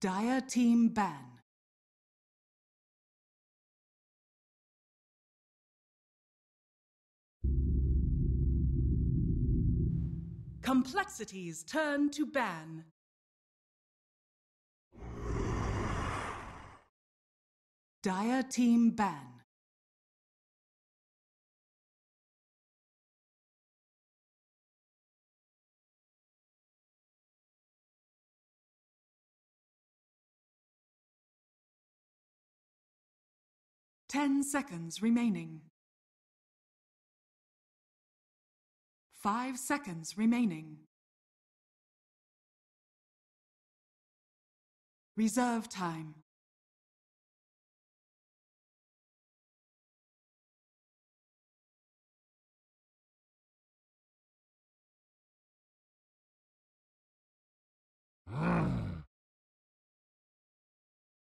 Dire team ban. Complexities turn to ban. Dire team ban. Ten seconds remaining. 5 seconds remaining. Reserve time.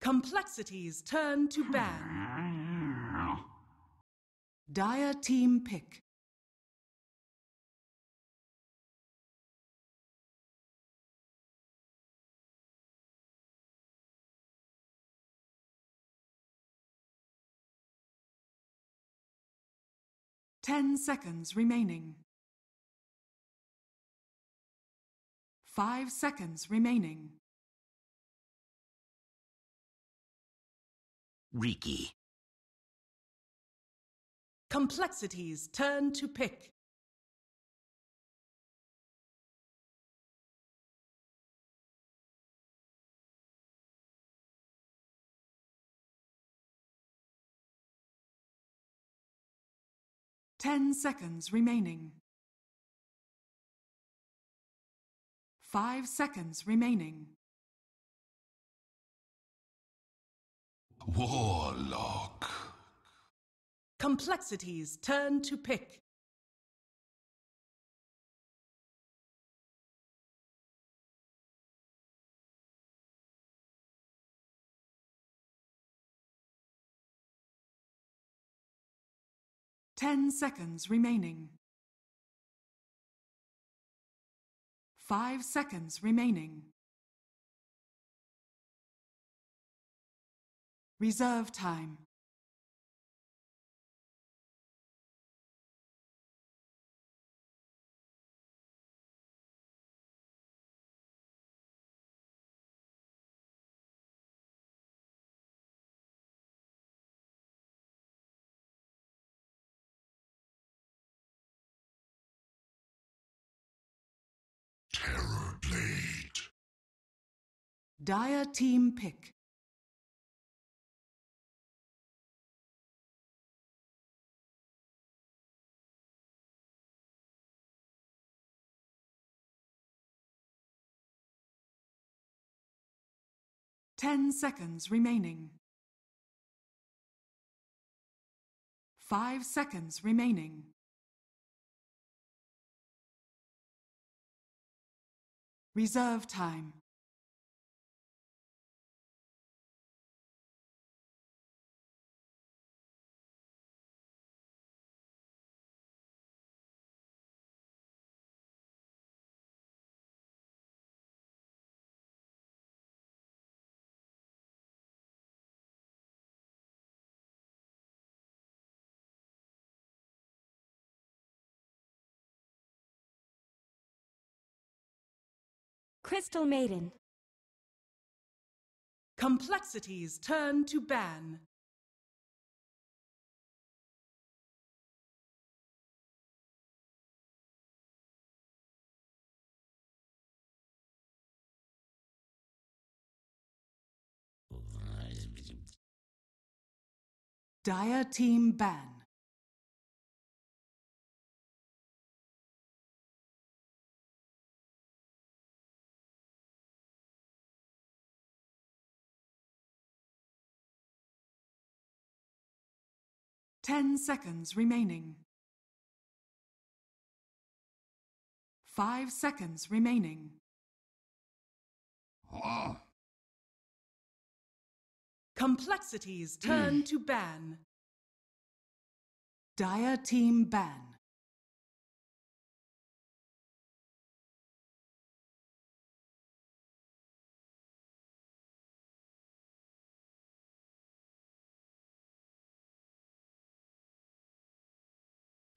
Complexities turn to ban. Dire team pick. 10 seconds remaining. 5 seconds remaining. Riki. Complexities turn to pick. Ten seconds remaining. 5 seconds remaining. Warlock. Complexities turn to pick. Ten seconds remaining. 5 seconds remaining. Reserve time. Terror Blade. Dire team pick. Ten seconds remaining. 5 seconds remaining. Reserve time. Crystal Maiden. Complexities turn to ban. Dire team ban. Ten seconds remaining. 5 seconds remaining. Complexities turn to ban. Dire team ban.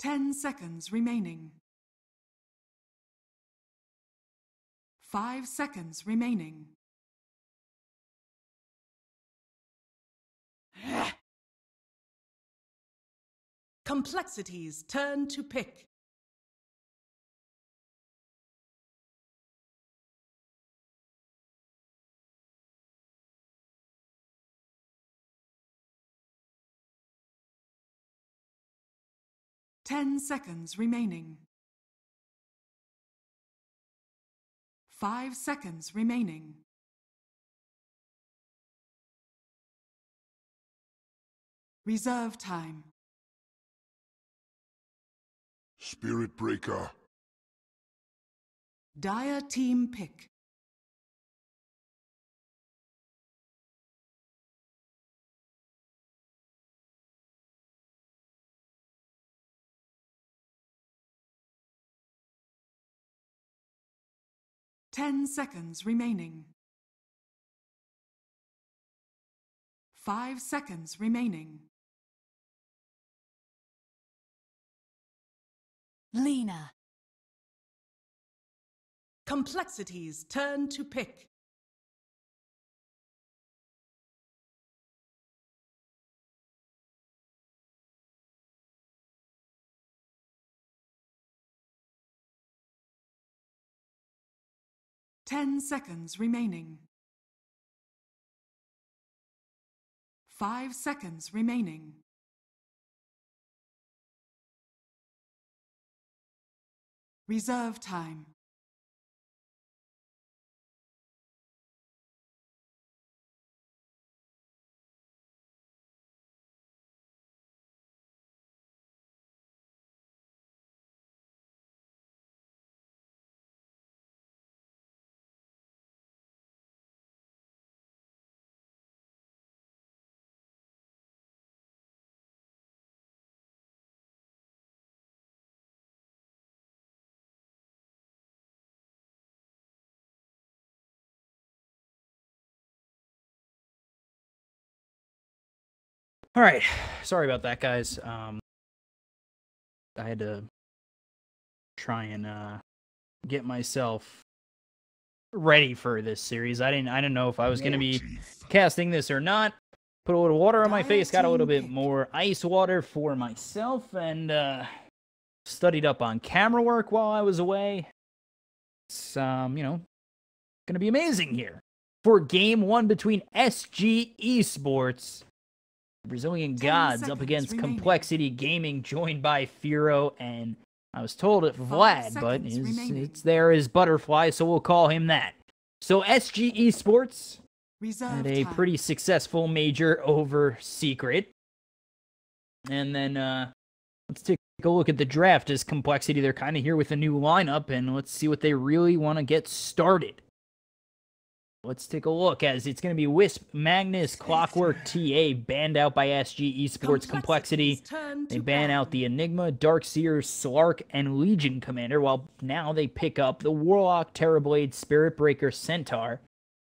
10 seconds remaining. 5 seconds remaining. Complexities turn to pick. Ten seconds remaining. 5 seconds remaining. Reserve time. Spirit Breaker. Dire team pick. Ten seconds remaining. 5 seconds remaining. Lena. Complexities turn to pick. Ten seconds remaining. 5 seconds remaining. Reserve time. All right, sorry about that, guys. I had to try and get myself ready for this series. I didn't know if I was going to be casting this or not. Put a little water on my face, got a little bit more ice water for myself, and studied up on camera work while I was away. It's going to be amazing here for game one between SG Esports, Brazilian Gods, up against remaining. Complexity Gaming, joined by Firo, and I was told it Vlad, but it's there as Butterfly, so we'll call him that. So SG Esports had a pretty successful major over Secret. And then let's take a look at the draft as Complexity. They're kind of here with a new lineup, and let's see what they really want to get started. Let's take a look, as it's going to be Wisp, Magnus, Clockwork, TA, banned out by SG Esports. Complexity, they ban out the Enigma, Darkseer, Slark, and Legion Commander, while now they pick up the Warlock, Terrorblade, Spirit Breaker, Centaur,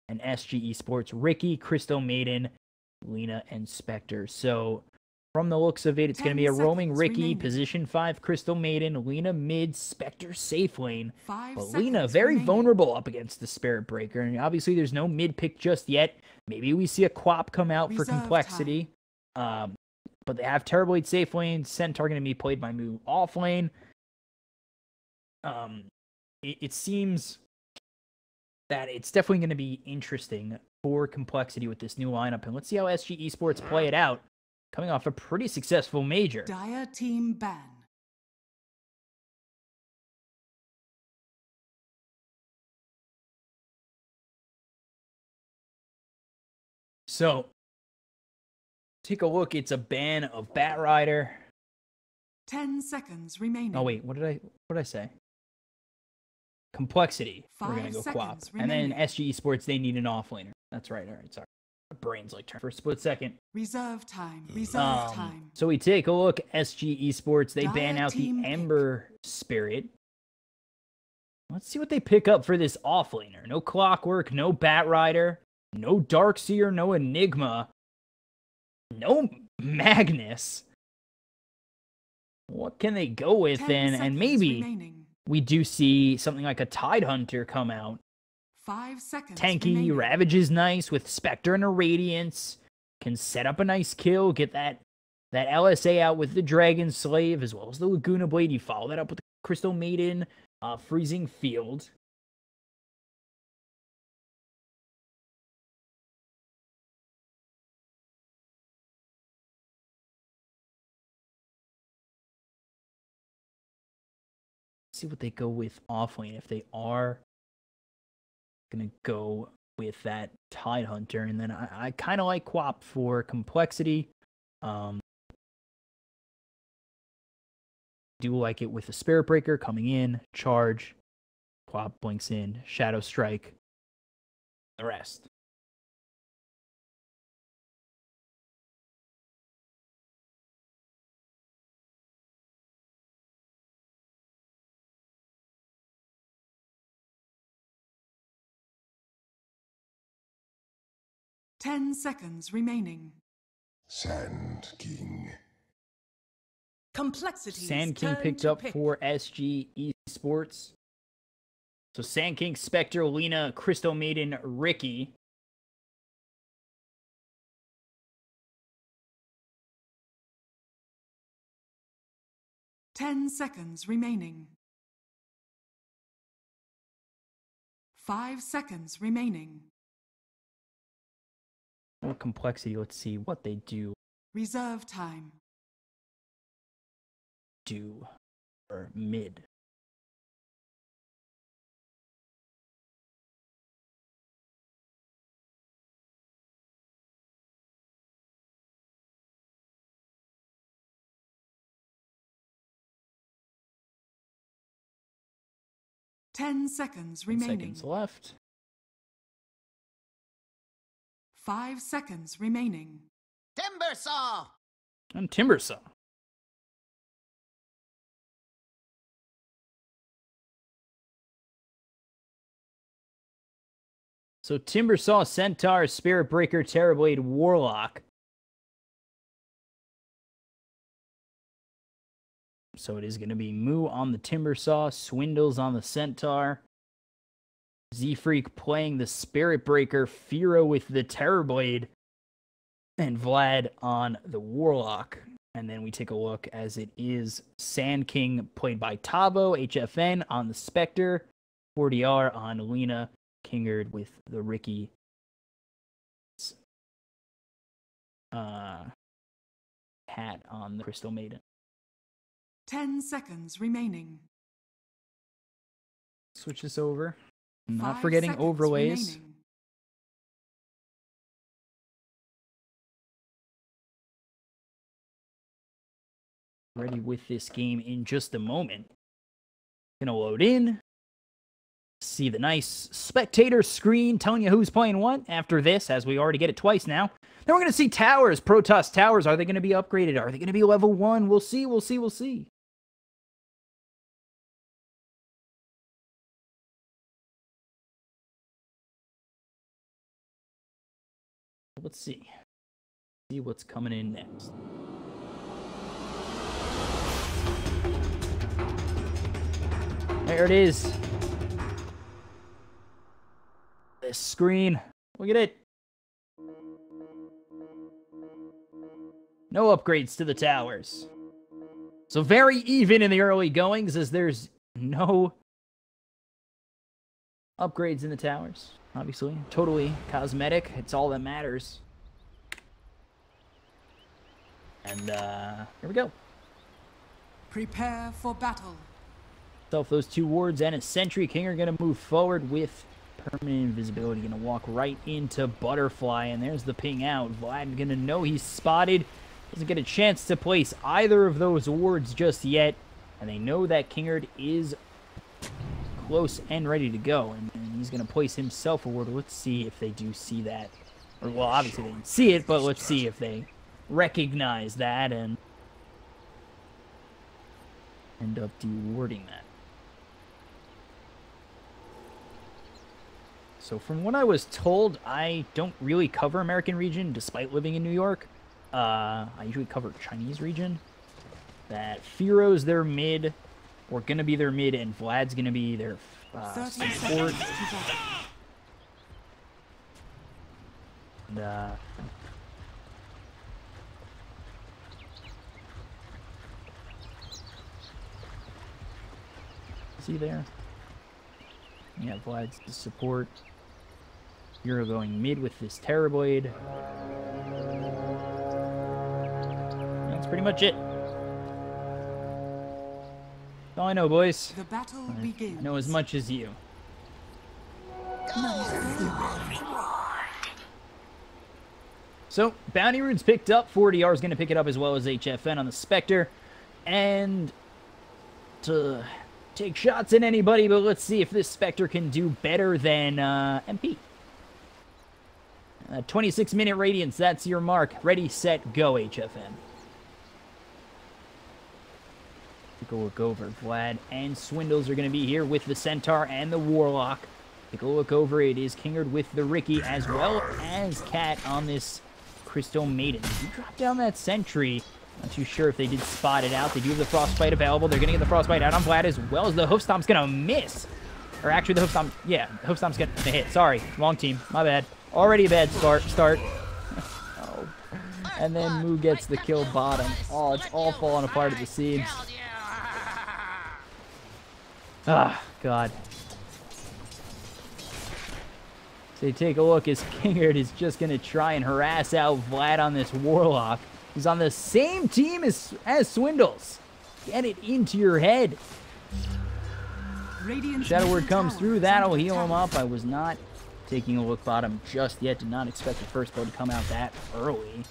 and SG Esports, Ricky, Crystal Maiden, Lena, and Spectre. So, from the looks of it, it's going to be a roaming Ricky, remaining. Position 5, Crystal Maiden, Lena mid, Spectre safe lane. But Lena very vulnerable up against the Spirit Breaker. And obviously there's no mid pick just yet. Maybe we see a Quap come out for Complexity. But they have Terrorblade safe lane, Centaur going to be played by Moo off lane. It seems that it's definitely going to be interesting for Complexity with this new lineup. And let's see how SG Esports play it out, coming off a pretty successful major. Dire team ban. So, take a look. It's a ban of Batrider. 10 seconds remaining. Oh wait, what did I say? Complexity. We're gonna go Quap. And then SG Esports, they need an offlaner. That's right. All right, sorry. My brain's like turn for a split second. Reserve time. Reserve time. So we take a look. SG Esports, they ban out the Ember Spirit. Let's see what they pick up for this offlaner. No Clockwork, no Batrider, no Darkseer, no Enigma, no Magnus. what can they go with? 10 And maybe remaining. we do see something like a Tidehunter come out. 5 seconds Tanky, remaining. Ravage is nice with Spectre and a Radiance. Can set up a nice kill, get that LSA out with the Dragon Slave, as well as the Laguna Blade. You follow that up with the Crystal Maiden, Freezing Field. See what they go with offlane. If they are gonna go with that Tidehunter, and then I kind of like Quap for complexity. Do like it with the Spirit Breaker coming in, charge, Quap blinks in, Shadow Strike, the rest. Ten seconds remaining. Sand King. Complexity. Sand King picked up for SG Esports. So Sand King, Spectre, Lena, Crystal Maiden, Ricky. Ten seconds remaining. 5 seconds remaining. More complexity. Let's see what they do. Reserve time. Or mid. Ten seconds 10 remaining. seconds left. 5 seconds remaining. Timbersaw! And Timbersaw. So Timbersaw, Centaur, Spirit Breaker, Terrorblade, Warlock. So it is going to be Moo on the Timbersaw, Swindles on the Centaur, Z-Freak playing the Spirit Breaker, Firo with the Terrorblade, and Vlad on the Warlock. And then we take a look as it is Sand King played by Tavo, HFN on the Spectre, 40R on Lena, Kingard with the Ricky hat on the Crystal Maiden. 10 seconds remaining. Switch this over. Not 5 forgetting seconds overlays. remaining. Ready with this game in just a moment. Gonna load in. See the nice spectator screen telling you who's playing what after this, as we already get it twice now. Then we're going to see towers, Protoss towers. Are they going to be upgraded? Are they going to be level 1? We'll see, we'll see, we'll see. Let's see. See what's coming in next. There it is. This screen. Look at it. No upgrades to the towers. So very even in the early goings, as there's no upgrades in the towers. Obviously, totally cosmetic. It's all that matters. And here we go. Prepare for battle. Self those 2 wards and a Sentry King are going to move forward with permanent invisibility. Going to walk right into Butterfly, and there's the ping out. Vlad going to know he's spotted. Doesn't get a chance to place either of those wards just yet, and they know that Kingard is close and ready to go, and he's going to place himself a ward. Let's see if they do see that. Or, well, obviously they didn't see it, but let's see if they recognize that and end up dewarding that. So from what I was told, I don't really cover American region despite living in New York. I usually cover Chinese region. that Firo's their mid, or going to be their mid, and Vlad's going to be their support. And, see there? Yeah, Vlad's the support. Firo going mid with this Terrorblade. That's pretty much it. That's all I know, boys. The battle begins. I know as much as you. So, Bounty Rune's picked up. 4DR is going to pick it up as well as HFN on the Spectre. And to take shots at anybody, but let's see if this Spectre can do better than MP. 26-minute Radiance, that's your mark. Ready, set, go, HFN. Take a look over. Vlad and Swindles are going to be here with the Centaur and the Warlock. Take a look over. It is Kingard with the Ricky as well as Cat on this Crystal Maiden. Did you drop down that Sentry? Not too sure if they did spot it out. They do have the Frostbite available. They're going to get the Frostbite out on Vlad as well as the Hoofstomp's going to miss. Or actually the Hoofstomp, yeah, the Hoofstomp's going to hit. Sorry, wrong team. My bad. Already a bad start. Oh. And then Moo gets the kill bottom. Oh, it's all falling apart at the seams. Ah, God. So you take a look as Kingard is just going to try and harass out Vlad on this Warlock. He's on the same team as Swindles. Get it into your head. Shadow Word comes through. That'll heal him up. I was not taking a look bottom just yet. Did not expect the first blood to come out that early.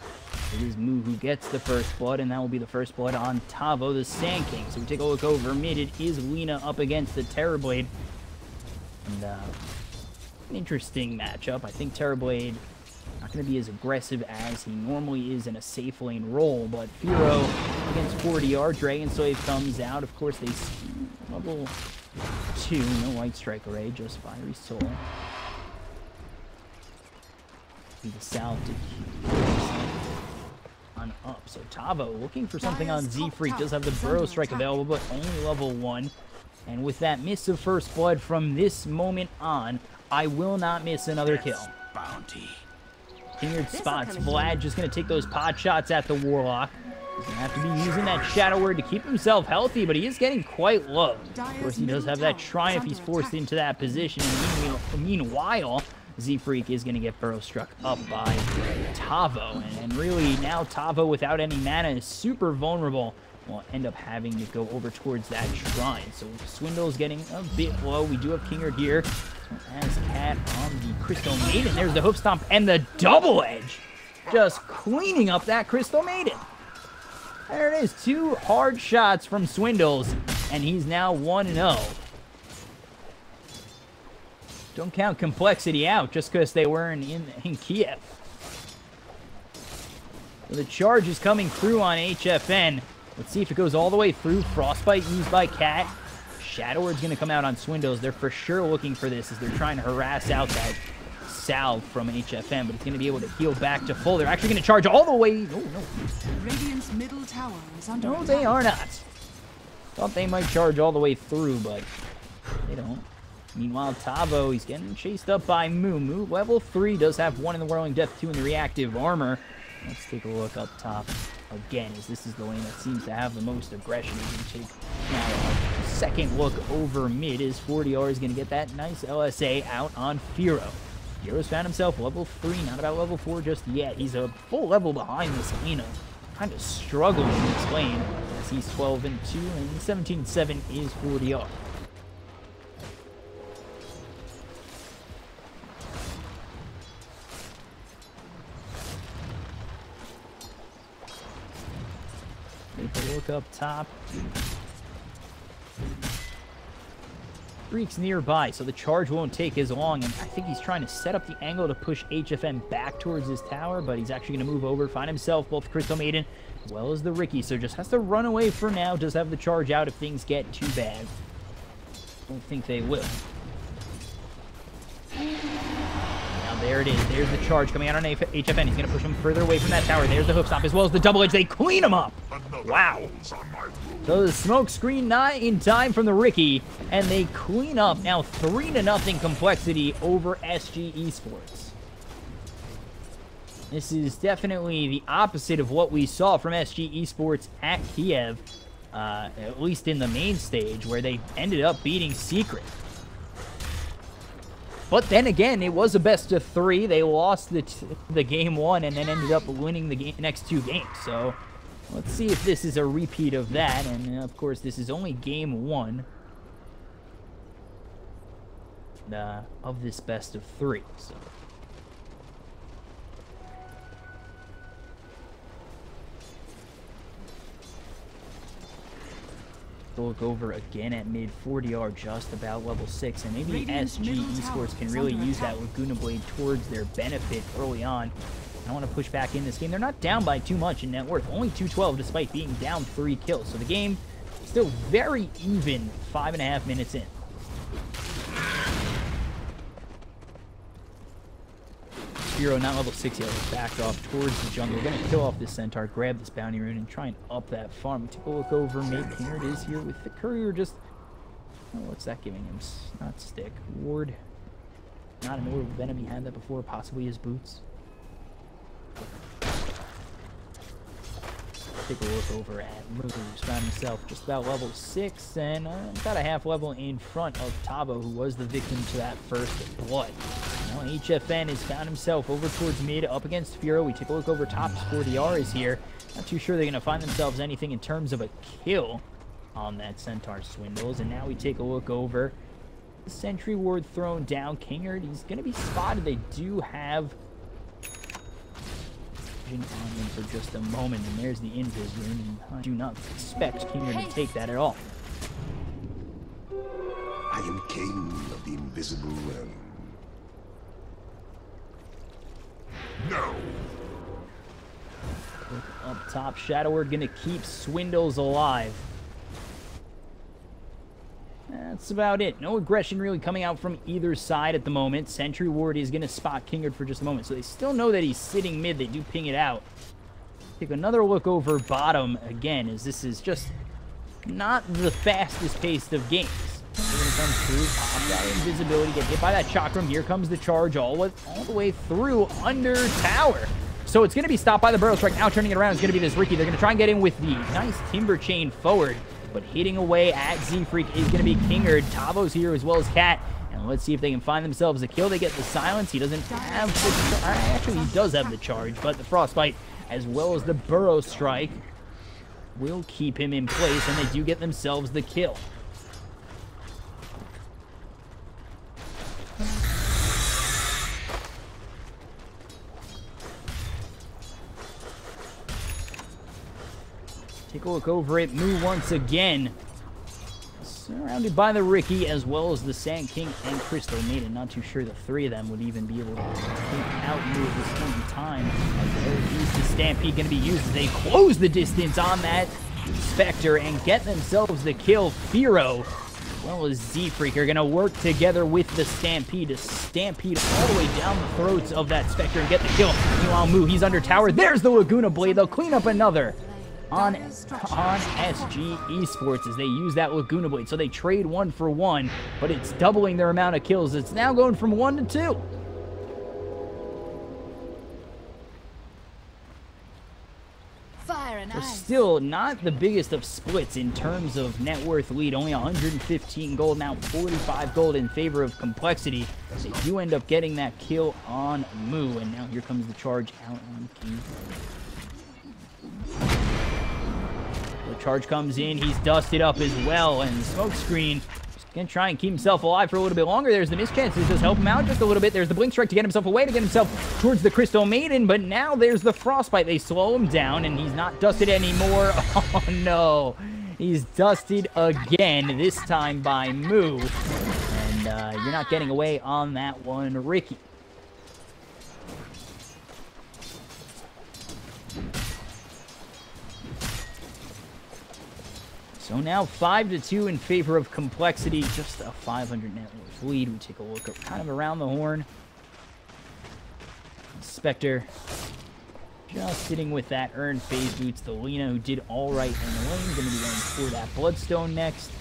It is Moo who gets the first blood, and that will be the first blood on Tavo, the Sand King. So we take a look over mid. It is Lina up against the Terrorblade. And, an interesting matchup. I think Terrorblade not going to be as aggressive as he normally is in a safe lane role, but Firo against 4DR. Dragon Slave comes out. Of course, they level 2. No White Strike Array, just Fiery Soul. The South on up. So Tavo looking for something on Z-Freak. Does have the Burrow Strike available, but only level 1. And with that miss of first blood from this moment on, I will not miss another kill. Bounty. Kingard spots Vlad, just going to take those pot shots at the Warlock. He's going to have to be using that Shadow Word to keep himself healthy, but he is getting quite low. Of course, he does have that Triumph. He's forced into that position. And meanwhile, Z-Freak is going to get Burrow struck up by Tavo. And really, now Tavo, without any mana, is super vulnerable. Will end up having to go over towards that shrine. So Swindle's getting a bit low. We do have Kingard here. As Cat on the Crystal Maiden. There's the Hoof Stomp and the Double Edge. Just cleaning up that Crystal Maiden. There it is. 2 hard shots from Swindles. And he's now 1-0. Don't count Complexity out just because they weren't in Kiev. So the charge is coming through on HFN. Let's see if it goes all the way through. Frostbite used by Cat. Shadow Word's going to come out on Swindles. They're for sure looking for this as they're trying to harass out that salve from HFN, but it's going to be able to heal back to full. They're actually going to charge all the way. No. Radiant's middle tower is under No, they are not. Thought they might charge all the way through, but they don't. Meanwhile, Tavo, he's getting chased up by Moo. Moo, level 3, does have 1 in the Whirling Death, 2 in the reactive armor. Let's take a look up top again, as this is the lane that seems to have the most aggression. We take now a second look over mid, as 4DR is going to get that nice LSA out on Firo. Firo's found himself level 3, not about level 4 just yet. He's a full level behind this Lina. Kind of struggling in this lane, as he's 12-2, and 17-7 is 4DR. Take a look up top. Freak's nearby, so the charge won't take as long, and I think he's trying to set up the angle to push HFN back towards his tower, but he's actually going to move over, find himself both Crystal Maiden as well as the Ricky, so just has to run away for now. Does have the charge out if things get too bad. Don't think they will. Now There it is. There's the charge coming out on HFN. He's going to push him further away from that tower. There's the hook stomp as well as the double edge. They clean him up. Wow. So the smoke screen not in time from the Ricky, and they clean up now 3-0 complexity over SG Esports. This is definitely the opposite of what we saw from SG Esports at Kiev, at least in the main stage, where they ended up beating Secret. But then again, it was a best of 3. They lost the game 1 and then ended up winning the next 2 games. So let's see if this is a repeat of that. And of course, this is only game 1 of this best of 3. So. Look over again at mid 40R, just about level 6, and maybe SG Esports can really use that Laguna Blade towards their benefit early on. I want to push back in this game. They're not down by too much in net worth, only 212 despite being down 3 kills. So the game still very even 5.5 minutes in. Hero not level 6 yet, backed off towards the jungle. We're going to kill off this centaur, grab this bounty rune, and try and up that farm. We take a look over. Maybe here it is here with the courier. Just, oh, what's that giving him? Not stick. Ward. Not an orb of venom. He had that before. Possibly his boots. Take a look over at Moose. Found himself just about level 6 and about a half level in front of Tabo, who was the victim to that first blood. Now HFN has found himself over towards mid, up against Firo. We take a look over top. 40R is here. Not too sure they're going to find themselves anything in terms of a kill on that Centaur Swindles. And now we take a look over. The Sentry Ward thrown down. Kingard, he's going to be spotted. They do have on him for just a moment, and there's the invis rune, and I do not expect Kingard to take that at all. I am king of the invisible realm. No. Look up top, Shadow Word gonna keep Swindles alive. That's about it. No aggression really coming out from either side at the moment. Sentry Ward is going to spot Kingard for just a moment. So they still know that he's sitting mid. They do ping it out. Take another look over bottom again, as this is just not the fastest paced of games. They're going to come through, pop that invisibility, get hit by that chakram. Here comes the charge all the way through under tower. So it's going to be stopped by the Burrow Strike. Now turning it around is going to be this Ricky. They're going to try and get in with the nice Timber Chain forward. But hitting away at Z-Freak is going to be Kingard. Tabo's here as well as Cat. And let's see if they can find themselves a kill. They get the silence. He doesn't have the actually, he does have the charge, but the Frostbite as well as the Burrow Strike will keep him in place, and they do get themselves the kill. Take a look over at Moo once again. Surrounded by the Ricky as well as the Sand King and Crystal Maiden. Not too sure the 3 of them would even be able to take out Moo at this point in time. As the Stampede going to be used as they close the distance on that Spectre and get themselves the kill. Firo as well as Z-Freak are going to work together with the Stampede to stampede all the way down the throats of that Spectre and get the kill. Meanwhile, Moo, he's under tower. There's the Laguna Blade. They'll clean up another on SG Esports as they use that Laguna Blade. So they trade 1 for 1, but it's doubling their amount of kills. It's now going from 1 to 2. Fire and ice. Still not the biggest of splits in terms of net worth lead. Only 115 gold, now 45 gold in favor of Complexity. They do end up getting that kill on Moo, and now here comes the charge out on King. The charge comes in, he's dusted up as well, and Smokescreen just gonna try and keep himself alive for a little bit longer. There's the mischances, just help him out just a little bit. There's the Blink Strike to get himself away, to get himself towards the Crystal Maiden, but now there's the Frostbite. They slow him down, and he's not dusted anymore. Oh no, he's dusted again, this time by Moo, and you're not getting away on that one, Ricky. So now 5-2 in favor of Complexity. Just a 500 net worth lead. We take a look kind of around the horn. Spectre just sitting with that earned phase boots. The Lena, who did all right in the lane, going to be going for that Bloodstone next.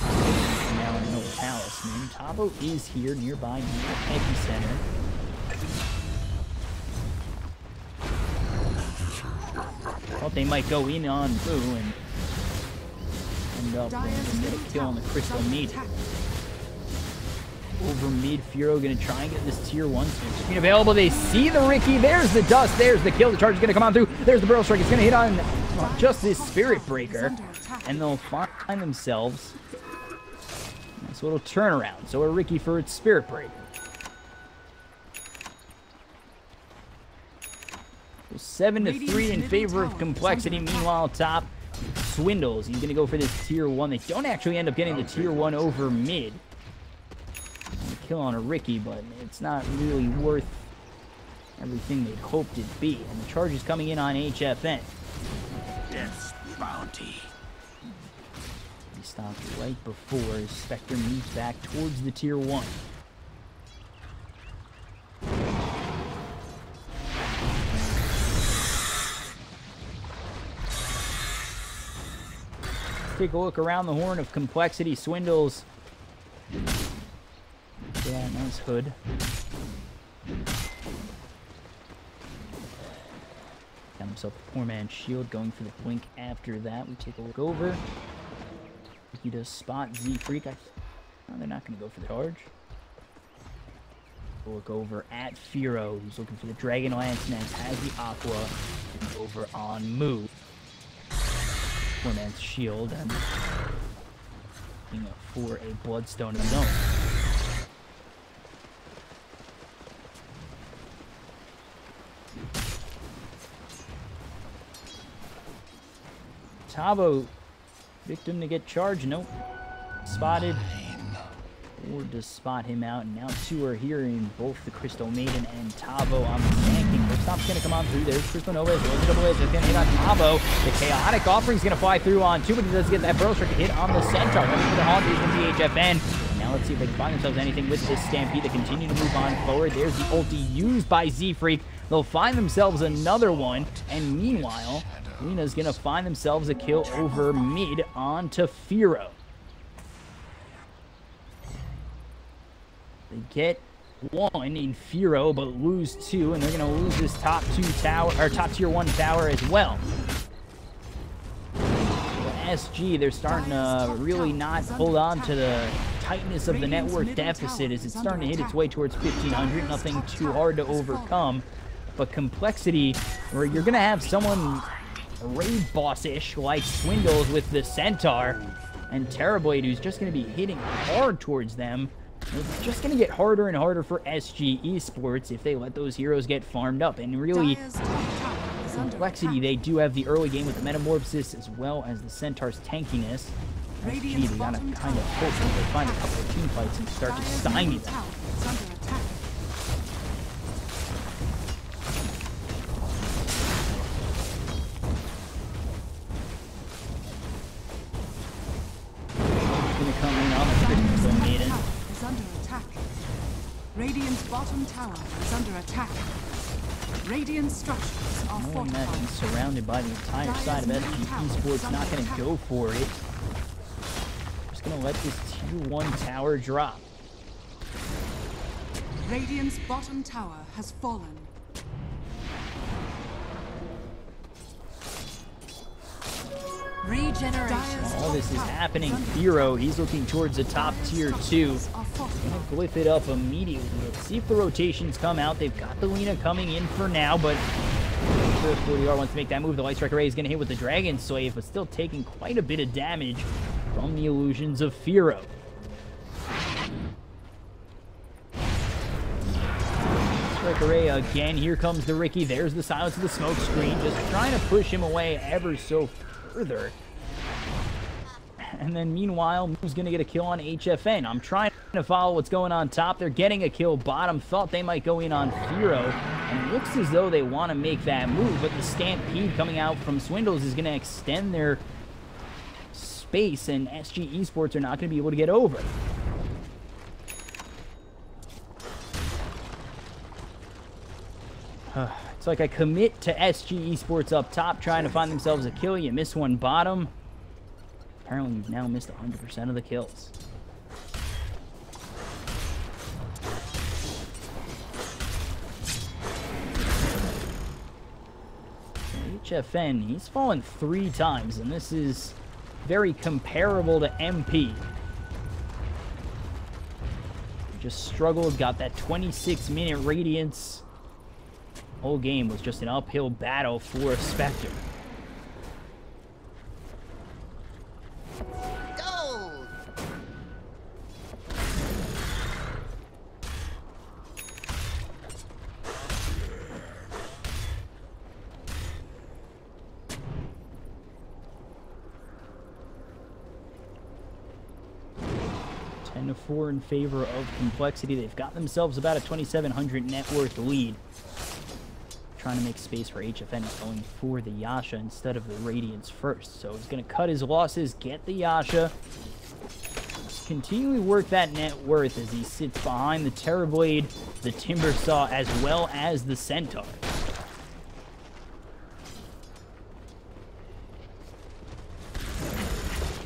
And now another Talisman. Tabo is here nearby near Epicenter. Thought they might go in on Boo and end up get a kill on the Crystal Maiden. Over mid, Furo going to try and get this tier 1 screen available. They see the Ricky. There's the dust. There's the kill. The charge is going to come on through. There's the barrel strike. It's going to hit on just this Spirit Breaker. And they'll find themselves a nice little turnaround. So a Ricky for its Spirit Breaker. So 7-3 in favor of Complexity. Meanwhile, top Swindles. He's going to go for this tier 1. They don't actually end up getting the tier 1 over mid. Kill on a Ricky, but it's not really worth everything they'd hoped it'd be. And the charge is coming in on HFN. Death's bounty. He stopped right before Spectre moves back towards the tier 1. Take a look around the horn of Complexity. Swindles. Yeah, nice hood. Got himself a poor man's shield, going for the blink after that. We take a look over. He does spot Z-Freak. No, they're not going to go for the charge. We'll look over at Furo, who's looking for the Dragon Lance next. Has the Aqua. And over on Moo. Poor man's shield. And looking for a Bloodstone in his own. Tabo, victim to get charged. Nope. Spotted. Or to spot him out. And now two are here in both the Crystal Maiden and Tabo on the tanking. First stop's going to come on through. There's Crystal Nova. As well as Double Edge. It's going to hit on Tabo. The Chaotic Offering's going to fly through on two, but he does get that Burrow Strike to hit on the Centaur. Going for the Haunt. He's going to be HFN. Now let's see if they can find themselves anything with this Stampede. They continue to move on forward. There's the ulti used by Z-Freak. They'll find themselves another one. And meanwhile, Lena's going to find themselves a kill over mid onto Furo. They get one in Furo, but lose two, and they're going to lose this top tier 1 tower as well. SG, they're starting to really not hold on to the tightness of the net worth deficit as it's starting to hit its way towards 1,500. Nothing too hard to overcome. But Complexity, where you're going to have someone raid boss-ish like Swindles with the Centaur, and Terrorblade, who's just going to be hitting hard towards them. It's just going to get harder and harder for SG Esports if they let those heroes get farmed up. And really, Complexity, they do have the early game with the Metamorphosis as well as the Centaur's tankiness. SG, they gotta kind of hope that they find a couple of team fights and start to stymie them. Gonna come in on the Crystal Maiden. Under attack. Radiant's bottom tower is under attack. Radiant structures are Knowing that fortified. he's surrounded by the entire side of SG Esports, not going to go for it. Just going to let this tier 1 tower drop. Radiant's bottom tower has fallen. Regeneration. All this is happening. Furo, he's looking towards the top tier 2. Gonna glyph it up immediately. Let's see if the rotations come out. They've got the Lena coming in for now, but sure 40R wants to make that move. The Light Strike Array is gonna hit with the Dragon Slave, but still taking quite a bit of damage from the illusions of Furo. Strike Array again. Here comes the Ricky. There's the silence of the smoke screen. Just trying to push him away ever so further. And then meanwhile, Moo's gonna get a kill on HFN. I'm trying to follow what's going on top. They're getting a kill bottom. Thought they might go in on Furo. And it looks as though they want to make that move, but the Stampede coming out from Swindles is gonna extend their space, and SG Esports are not gonna be able to get over. It's like I commit to SG Esports up top, trying to find themselves a kill. You miss one bottom. Apparently, you've now missed 100% of the kills. HFN, he's fallen 3 times, and this is very comparable to MP. Just struggled, got that 26-minute Radiance. Whole game was just an uphill battle for Spectre. Gold! 10-4 in favor of Complexity. They've got themselves about a 2,700 net worth lead. Trying to make space for HFN, going for the Yasha instead of the Radiance first. So he's going to cut his losses, get the Yasha. Just continually work that net worth as he sits behind the Terrorblade, the Timbersaw, as well as the Centaur.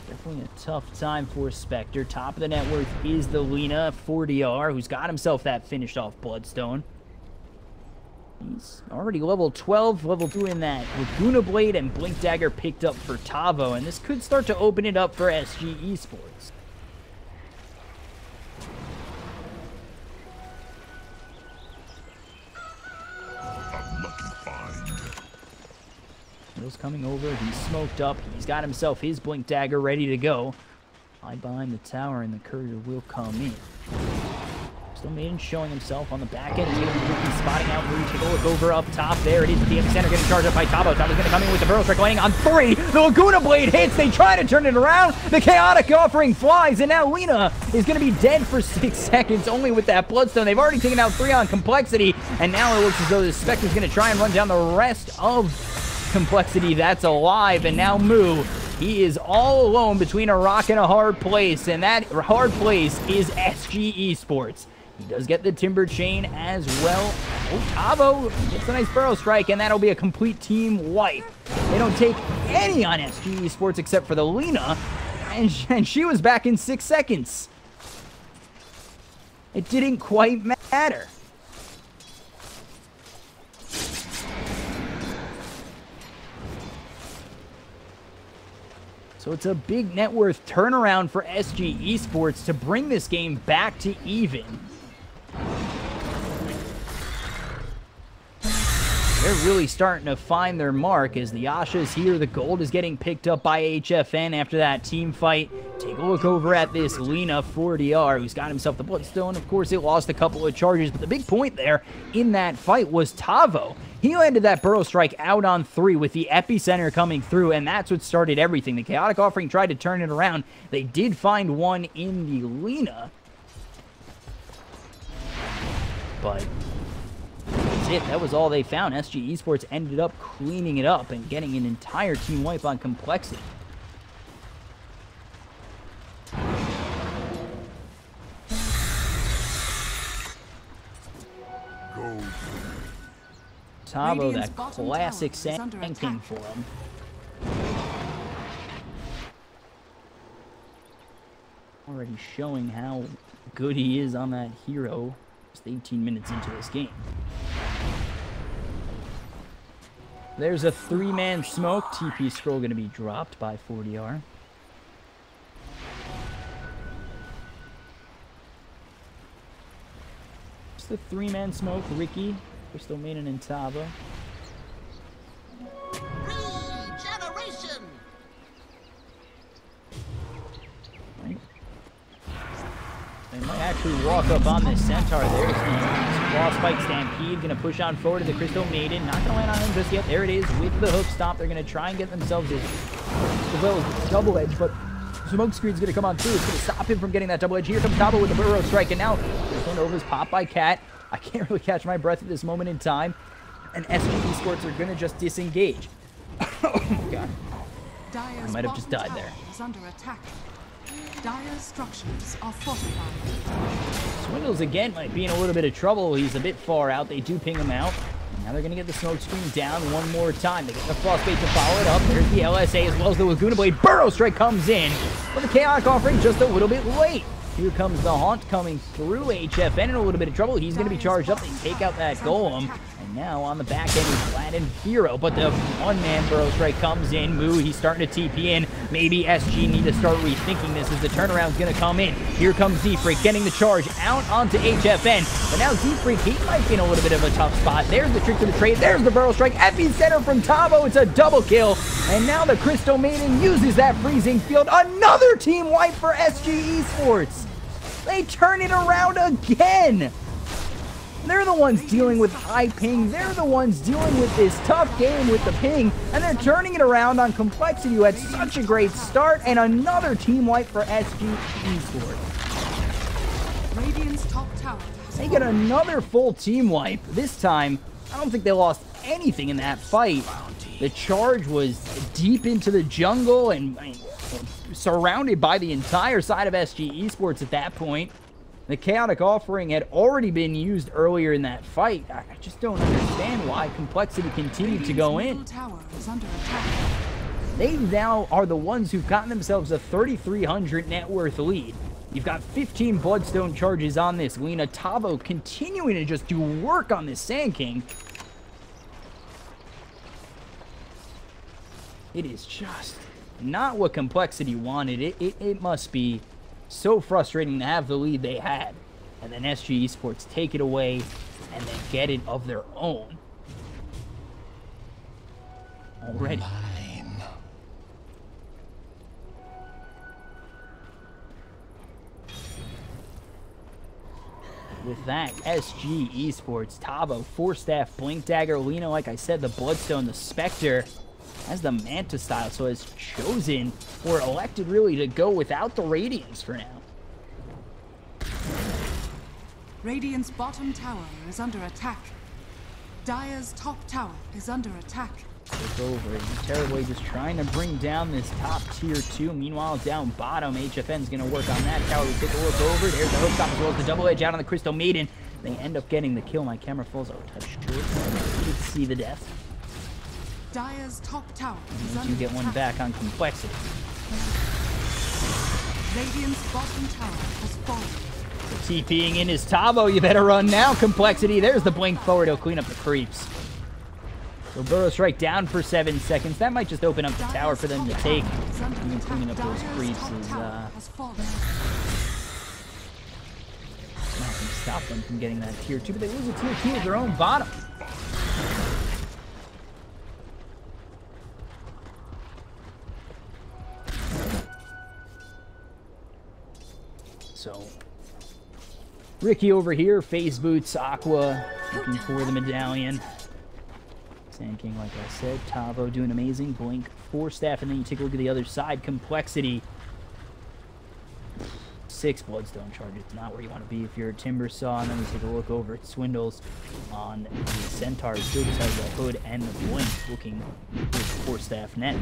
Definitely a tough time for Spectre. Top of the net worth is the Lina 4DR, who's got himself that finished off Bloodstone. He's already level 12, level 2 in that Laguna Blade and Blink Dagger picked up for Tavo, and this could start to open it up for SG Esports. Will's coming over, he's smoked up, he's got himself his Blink Dagger ready to go. Hide behind the tower and the courier will come in. Still Maiden showing himself on the back end. He's spotting out Blue. Take a look over up top. There it is. The Epicenter getting charged up by Tavo. Tavo's going to come in with the Burrow Strike landing on 3. The Laguna Blade hits. They try to turn it around. The Chaotic Offering flies. And now Lina is going to be dead for 6 seconds only with that Bloodstone. They've already taken out 3 on Complexity. And now it looks as though the Spectre's going to try and run down the rest of Complexity that's alive. And now Moo, he is all alone between a rock and a hard place. And that hard place is SG Esports. He does get the Timber Chain as well. Oh, Tavo gets a nice Burrow Strike, and that'll be a complete team wipe. They don't take any on SG Esports except for the Lina, and she was back in 6 seconds. It didn't quite matter. So it's a big net worth turnaround for SG Esports to bring this game back to even. They're really starting to find their mark as the Yasha's here. The gold is getting picked up by HFN after that team fight. Take a look over at this Lina 4DR, who's got himself the Bloodstone. Of course, it lost a couple of charges, but the big point there in that fight was Tavo. He landed that Burrow Strike out on 3 with the Epicenter coming through, and that's what started everything. The Chaotic Offering tried to turn it around. They did find one in the Lina, but that's it. That was all they found. SG Esports ended up cleaning it up and getting an entire team wipe on Complexity. Tavo, that classic sanking for him. Already showing how good he is on that hero. Just 18 minutes into this game. There's a 3-man smoke. TP scroll going to be dropped by 4DR. Just a 3-man smoke. Ricky, Crystal Maiden, and Tavo. Regeneration! Right. They might actually walk up on this Centaur. There's the Claw Spike Stampede. Going to push on forward to the Crystal Maiden. Not going to land on him just yet. There it is with the hook stomp. They're going to try and get themselves a double edge, but Smoke Screen's going to come on through. It's going to stop him from getting that double edge. Here comes Tavo with the Burrow Strike, and now Crystal Nova's popped by Cat. I can't really catch my breath at this moment in time, and SG Esports are going to just disengage. Oh my god. I might have just died there. Is under attack. Dire's structures are fortified. Swindles again might be in a little bit of trouble. He's a bit far out. They do ping him out. Now they're going to get the smoke screen down one more time. They get the frostbait to follow it up. There's the LSA as well as the Laguna Blade. Burrow Strike comes in, but the Chaotic Offering just a little bit late. Here comes the Haunt coming through. HFN in a little bit of trouble. He's going to be charged up. They take out that Golem. And now on the back end is Vlad and Hero. But the one-man Burrow Strike comes in. Moo, he's starting to TP in. Maybe SG need to start rethinking this as the turnaround's going to come in. Here comes Z-Freak getting the charge out onto HFN. But now Z-Freak, he might be in a little bit of a tough spot. There's the trick to the trade. There's the Burrow Strike. Epicenter from Tavo. It's a double kill. And now the Crystal Maiden uses that freezing field. Another team wipe for SG Esports. They turn it around again. They're the ones dealing with high ping. They're the ones dealing with this tough game with the ping. And they're turning it around on Complexity, who had such a great start. And another team wipe for SG Esports. Radiant's top tower. They get another full team wipe. This time, I don't think they lost anything in that fight. The charge was deep into the jungle and surrounded by the entire side of SG Esports at that point. The Chaotic Offering had already been used earlier in that fight. I just don't understand why Complexity continued to go in. They now are the ones who've gotten themselves a 3,300 net worth lead. You've got 15 Bloodstone charges on this Lina. Tavo continuing to just do work on this Sand King. It is just not what Complexity wanted. It must be so frustrating to have the lead they had, and then SG Esports take it away and then get it of their own. Already. With that, SG Esports, Tavo, Force Staff, Blink Dagger, Lina, like I said, the Bloodstone, the Spectre, as the Manta style, so has chosen or elected really to go without the Radiance for now. Radiant's bottom tower is under attack. Dire's top tower is under attack. Look over it. Terribly just trying to bring down this top tier 2. Meanwhile, down bottom, HFN's going to work on that tower. We take a look over. There's the hook top as well as the double edge out on the Crystal Maiden. They end up getting the kill. My camera falls out touch short. You can see the death. Dire's top tower is and you get one back on Complexity. Radiant's bottom tower has fallen. So TPing in is Tavo. You better run now, Complexity. There's the blink forward. He'll clean up the creeps. So Burrow Strike down for 7 seconds. That might just open up the tower for them to take. Even cleaning up those creeps is not going to stop them from getting that tier 2, but they lose a tier 2 at their own bottom. So, Ricky over here, Phase Boots, Aqua, looking for the medallion. Sand King, like I said, Tavo doing amazing. Blink, Force Staff, and then you take a look at the other side. Complexity, 6 Bloodstone charges. Not where you want to be if you're a Timber Saw. And then we take a look over at Swindles on the Centaur. Still just has the Hood and the Blink, looking for the Force Staff net.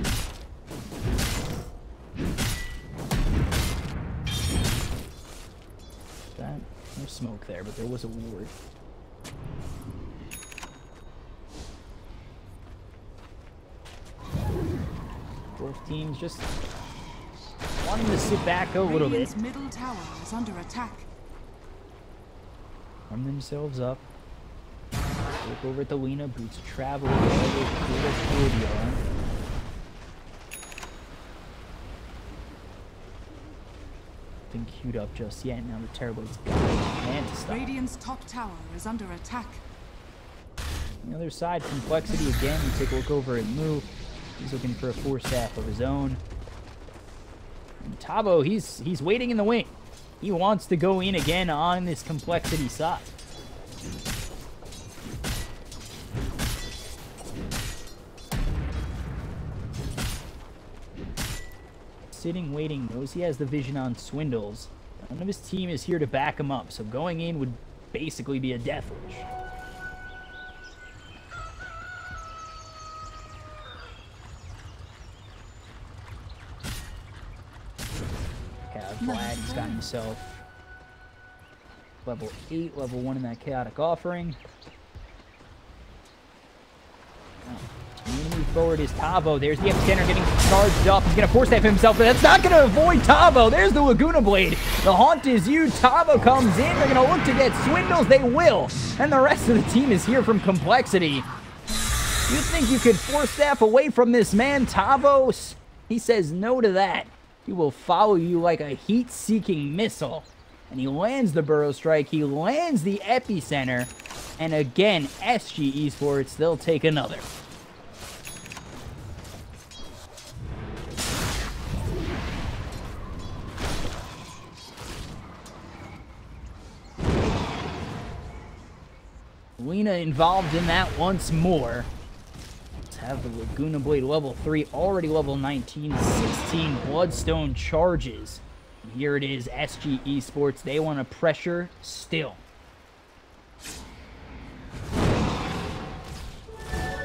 No smoke there, but there was a ward. Both teams just wanting to sit back a little bit. Middle tower is under attack. Warm themselves up. Look over at the Lina. Boots travel over. Been queued up just yet. Now the Terrorblade's got Manta style. Radiant's top tower is under attack. On the other side, Complexity again. We take a look over at Moo. He's looking for a Force Staff of his own. And Tavo, he's waiting in the wing. He wants to go in again on this Complexity side. Sitting, waiting, knows he has the vision on Swindles. None of his team is here to back him up, so going in would basically be a death wish. Vlad, he's got himself level 8, level 1 in that Chaotic Offering. Move forward is Tavo. There's the Epicenter getting charged up. He's going to force that himself, but that's not going to avoid Tavo. There's the Laguna Blade. The haunt is you. Tavo comes in. They're going to look to get Swindles. They will. And the rest of the team is here from Complexity. You think you could force staff away from this man, Tavo? He says no to that. He will follow you like a heat-seeking missile. And he lands the Burrow Strike. He lands the Epicenter. And again, SG Esports, they'll take another. Lena involved in that once more. Let's have the Laguna Blade level 3, already level 19, 16 Bloodstone charges. And here it is, SG Esports. They want to pressure still.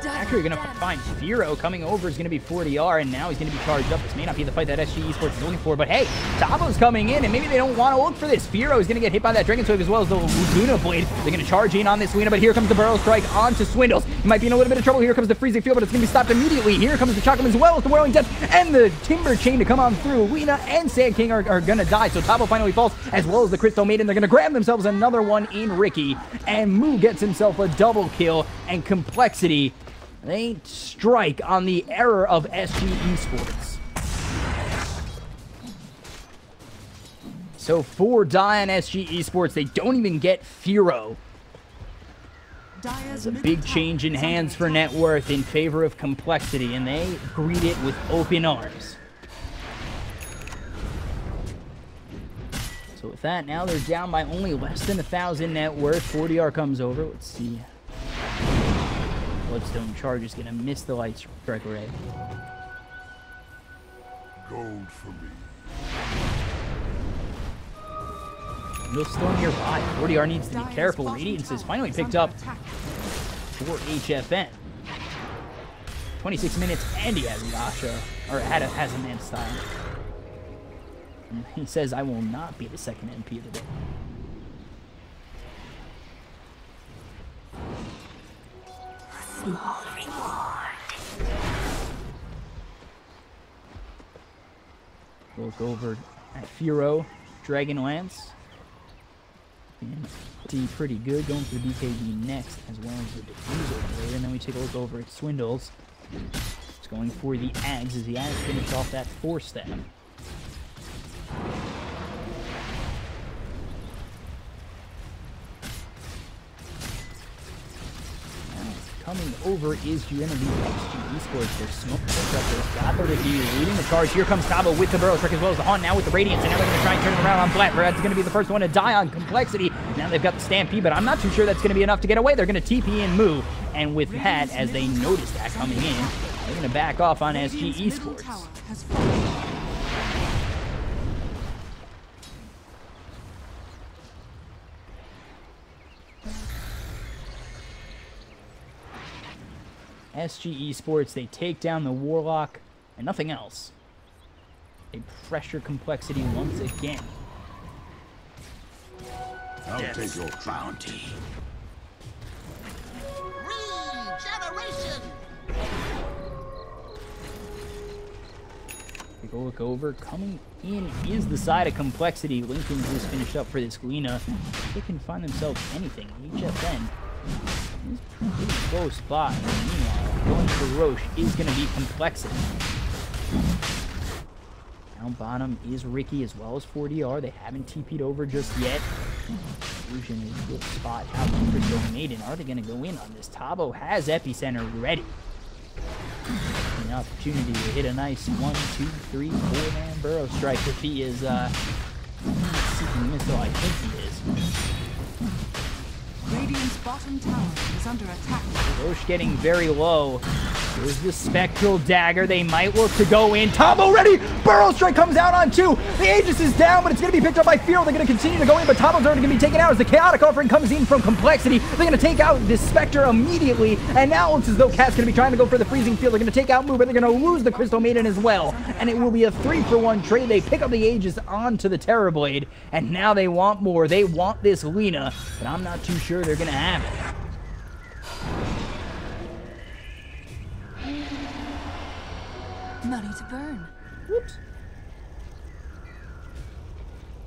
Actually, you're going to find Firo coming over is going to be 40R, and now he's going to be charged up. This may not be the fight that SG Esports is looking for, but hey, Tavo's coming in, and maybe they don't want to look for this. Firo is going to get hit by that Dragon's Wave as well as the Laguna Blade. They're going to charge in on this Lena, but here comes the Burrow Strike onto Swindles. He might be in a little bit of trouble. Here comes the Freezing Field, but it's going to be stopped immediately. Here comes the Chakram as well as the Whirling Death and the Timber Chain to come on through. Lena and Sand King are going to die, so Tavo finally falls, as well as the Crystal Maiden. They're going to grab themselves another one in Ricky, and Moo gets himself a double kill, and Complexity, they strike on the error of SG Esports. So 4 die on SG Esports. They don't even get Firo. There's a big change in hands for net worth in favor of Complexity, and they greet it with open arms. So with that, now they're down by only less than 1,000 net worth. 40R comes over. Let's see. Bloodstone charge is going to miss the light strike array. Gold for me. No still nearby. 40R needs to be careful. Radiance is finally picked up for HFN. 26 minutes, and he has Yasha, or has a man style. And he says, I will not be the second MP today. Small reward. Look over at Firo, Dragonlance. And pretty good, going for the BKB next, as well as the Diffuser Blade. And then we take a look over at Swindles. It's going for the Ags as the Ags finished off that 4-staff. Coming over is going to be SG Esports. There's smoke up. There's Gopper to be leading the charge. Here comes Tavo with the Burrow Strike as well as the Haunt now with the Radiance. And now they're going to try and turn it around on Flat. Brad's going to be the first one to die on Complexity. Now they've got the Stampede, but I'm not too sure that's going to be enough to get away. They're going to TP and move. And with that, as they notice that coming in, they're going to back off on SG Esports. SG Esports, they take down the Warlock and nothing else. They pressure Complexity once again. I'll take your bounty. Regeneration! Take a look over. Coming in is the side of Complexity. Lincoln just finished up for this Lena. They can find themselves anything. HFN is pretty close by. Meanwhile, going for Roche is going to be Complexity. Down bottom is Ricky as well as 4DR. They haven't TP'd over just yet. Illusion is a good spot out for Crystal Maiden. Are they going to go in on this? Tavo has Epicenter ready. An opportunity to hit a nice 1, 2, 3, 4-man Burrow Strike if he is seeking missile. I think he is. Radiant's bottom tower is under attack. Roche getting very low. There's the Spectral Dagger. They might look to go in. Tavo ready! Burrow Strike comes out on 2. The Aegis is down, but it's going to be picked up by Firo. They're going to continue to go in, but Tavo's already going to be taken out as the Chaotic Offering comes in from Complexity. They're going to take out this Spectre immediately, and now it looks as though Cat's going to be trying to go for the Freezing Field. They're going to take out Moo, but they're going to lose the Crystal Maiden as well, and it will be a 3-for-1 trade. They pick up the Aegis onto the Terrorblade, and now they want more. They want this Lena, but I'm not too sure they're going to have it. Money to burn. Whoops.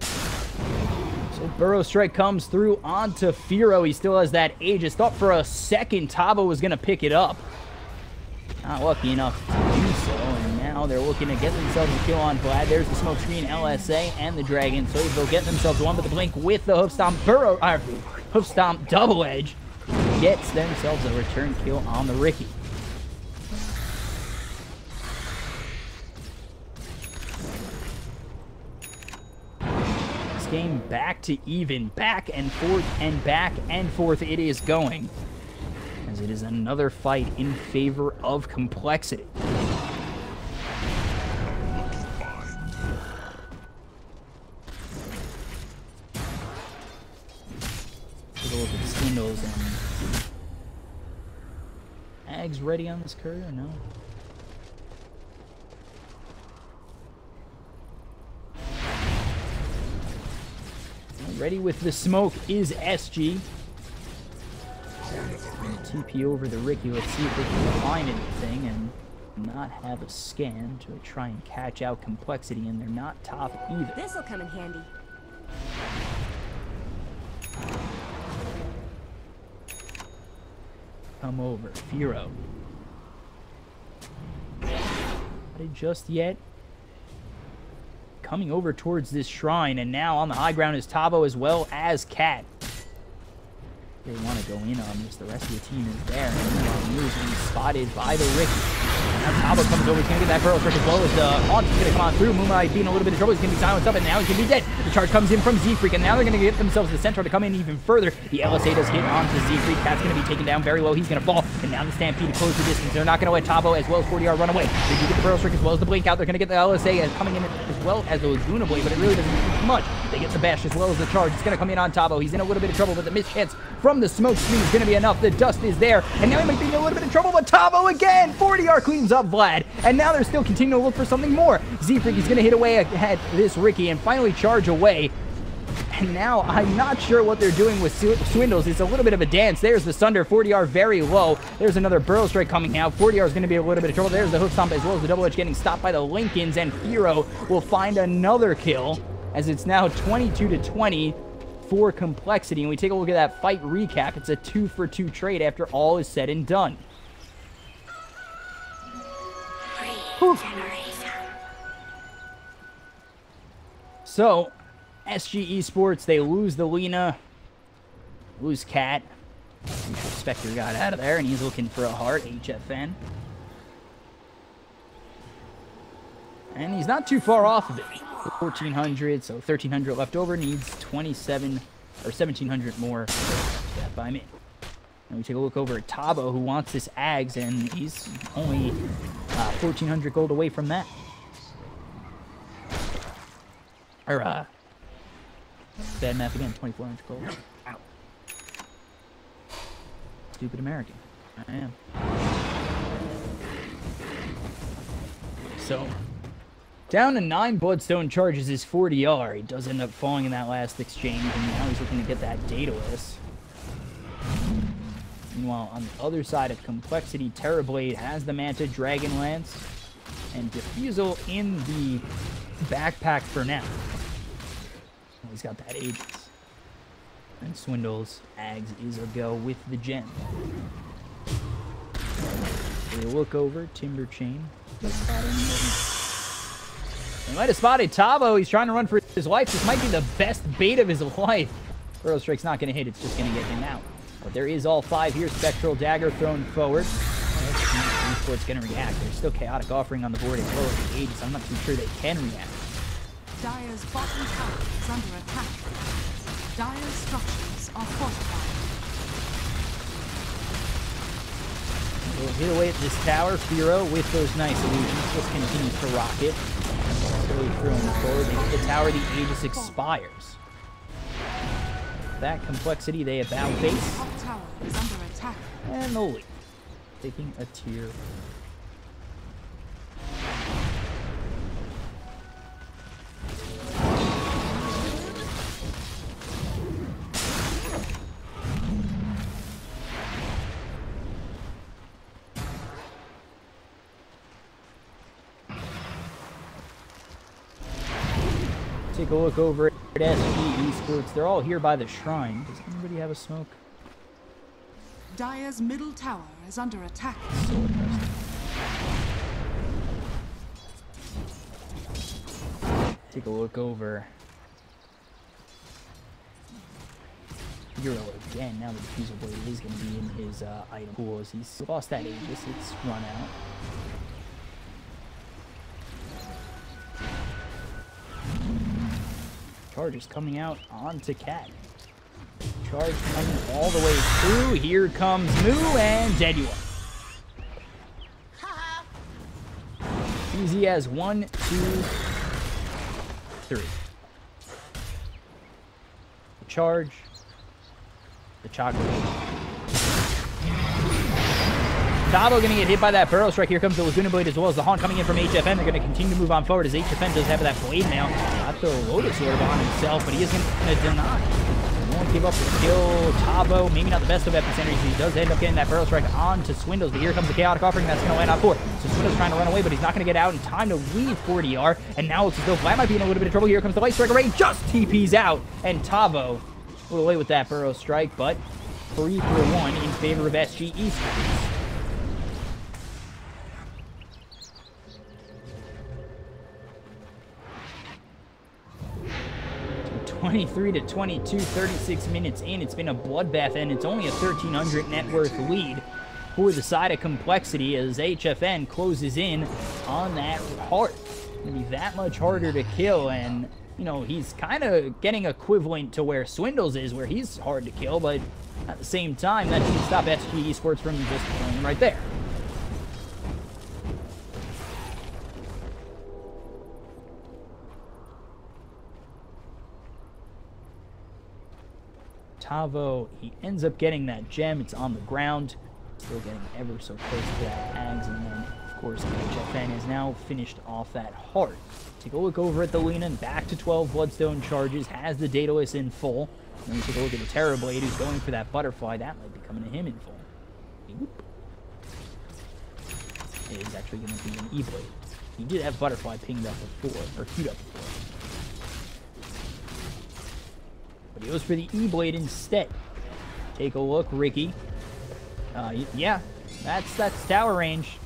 So Burrow Strike comes through onto Firo. He still has that Aegis. Thought for a second Tabo was going to pick it up. Not lucky enough to do so. And now they're looking to get themselves a kill on Vlad. There's the smoke screen, LSA, and the Dragon. So they'll get themselves one, but the Blink with the Hoof Stomp. Hoof Stomp double edge gets themselves a return kill on the Riki. Game back to even, back and forth it is going, as it is another fight in favor of complexity. Take a look at Swindles and Ags ready on this courier? No. Ready with the smoke is SG. TP over the Riki. Let's see if they can find anything and not have a scan to try and catch out complexity, and they're not top either. This'll come in handy. Come over, Firo. Not just yet. Coming over towards this shrine, and now on the high ground is Tabo as well as Cat. They want to go in on this. The rest of the team is there, and moves and spotted by the Riki. Now Tabo comes over. He's going to get that Burrow Strike as well as the Haunt is going to come on through. Moonlight being a little bit of trouble. He's going to be silenced up, and now he's going to be dead. The charge comes in from Z-Freak, and now they're going to get themselves the Centaur to come in even further. The LSA does hit onto Z-Freak. Cat's going to be taken down very low. He's going to fall, and now the Stampede to close the distance. They're not going to let Tabo as well as 40R run away. They do get the Burrow Strike as well as the Blink out. They're going to get the LSA coming in as well as the Laguna Blade, but it really doesn't do much. They get the Bash as well as the charge. It's going to come in on Tabo. He's in a little bit of trouble, but the mischance from the smoke screen is going to be enough. The dust is there, and now he might be in a little bit of trouble, but Tabo again! 40R cleans up Vlad, and now they're still continuing to look for something more. Z-Freak is going to hit away at this Riki and finally charge away. And now I'm not sure what they're doing with Swindles. It's a little bit of a dance. There's the Sunder, 40R very low. There's another Burrow Strike coming out. 40R is going to be a little bit of trouble. There's the Hoof Stomp as well as the Double Edge getting stopped by the Lincolns, and Firo will find another kill as it's now 22-20 for complexity. And we take a look at that fight recap. It's a 2-for-2 trade after all is said and done. So, SG Esports, they lose the Lena, lose Cat. Spectre got out of there, and he's looking for a heart, HFN. And he's not too far off of it. 1,400, so 1,300 left over, needs 27 or 1,700 more. That by me. And we take a look over at Tabo, who wants this Ags, and he's only 1,400 gold away from that. Or, bad math again, 2,400 gold. Ow. Stupid American. I am. So, down to 9 Bloodstone charges is 40R. He does end up falling in that last exchange, and now he's looking to get that Daedalus. Meanwhile, on the other side of complexity, Terrorblade has the Manta, Dragon Lance, and Diffusal in the backpack for now. He's got that Aegis. And Swindles, Ags is a go with the gem. We look over, Timber Chain. They might have spotted Tabo. He's trying to run for his life. This might be the best bait of his life. Burrow Strike's not going to hit. It's just going to get him out. But there is all 5 here. Spectral Dagger thrown forward. Esports going to react. There's still Chaotic Offering on the board as well as the Aegis. I'm not too sure they can react. Dire's bottom tower is under attack. Dire's structures are fortified. We'll hit away at this tower. Firo with those nice illusions just continues to rock it. Slowly throwing it forward. They hit the tower. The Aegis expires. That complexity, they about base. Top tower is under attack. And they'll leave. Taking a tier. Take a look over at SG Esports. They're all here by the shrine. Does anybody have a smoke? Dire's middle tower is under attack. Take a look over. Hero again. Now the diffuser blade is going to be in his item pool as he's lost that Aegis. It's run out. Charge is coming out onto Cat. Charge coming all the way through. Here comes Moo, and dead you are. Easy as 1, 2, 3. The charge. The chocolate. Tavo gonna get hit by that Burrow Strike. Here comes the Laguna Blade as well as the Haunt coming in from HFN. They're gonna continue to move on forward as HFN does have that blade now. Got the Lotus Orb on himself, but he isn't gonna deny. He won't give up the kill. Tavo, maybe not the best of Epicenters. He does end up getting that Burrow Strike onto Swindles, but here comes the Chaotic Offering that's gonna land on 4. So Swindles trying to run away, but he's not gonna get out in time to leave 40R. And now it's as though Vlad might be in a little bit of trouble. Here comes the Light Strike Array, just TP's out, and Tavo will away with that Burrow Strike, but 3-1 in favor of SG Esports. 23-22, 36 minutes in. It's been a bloodbath, and it's only a 1,300 net worth lead for the side of Complexity as HFN closes in on that heart. It's going to be that much harder to kill, and, you know, he's kind of getting equivalent to where Swindles is, where he's hard to kill, but at the same time, that didn't stop SG Esports from just killing him right there. Tavo, he ends up getting that gem. It's on the ground. Still getting ever so close to that Ags. And then, of course, HFN is now finished off that heart. Take a look over at the Lena. Back to 12 Bloodstone charges. Has the Daedalus in full. And then we take a look at the Terrorblade who's going for that Butterfly. That might be coming to him in full. Whoop. It is actually going to be an E-Blade. He did have Butterfly pinged up before, or queued up before. But he goes for the E-Blade instead. Take a look, Ricky. Yeah, that's tower range.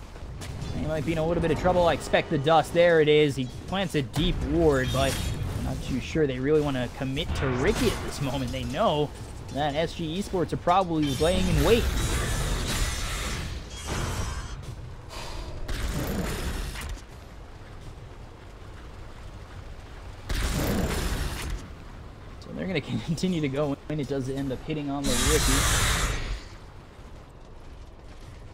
He might be in a little bit of trouble. I expect the dust. There it is. He plants a deep ward, but I'm not too sure they really want to commit to Ricky at this moment. They know that SG Esports are probably laying in wait. They're going to continue to go in. It does end up hitting on the Ricky.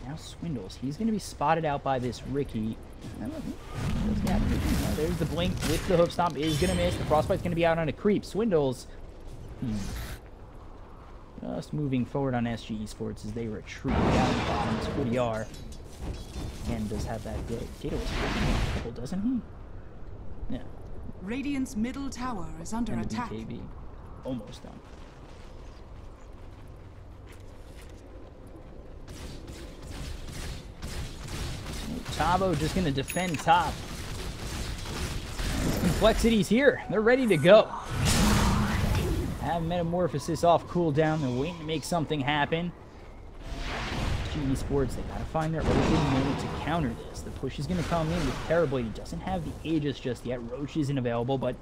Now Swindles. He's going to be spotted out by this Ricky. There's the blink with the hoof stomp. Is going to miss. The Frostbite's going to be out on a creep. Swindles. Just moving forward on SG Esports as they retreat down the bottom as 40R. And does have that Daedalus couple, doesn't he? Yeah. Radiant's middle tower is under attack. BKB. Almost done. Tavo just going to defend top. Complexity's here. They're ready to go. Have Metamorphosis off cooldown. They're waiting to make something happen. GE Sports, they got to find their open moment to counter this. The push is going to come in with Terrorblade. He doesn't have the Aegis just yet. Roche isn't available, but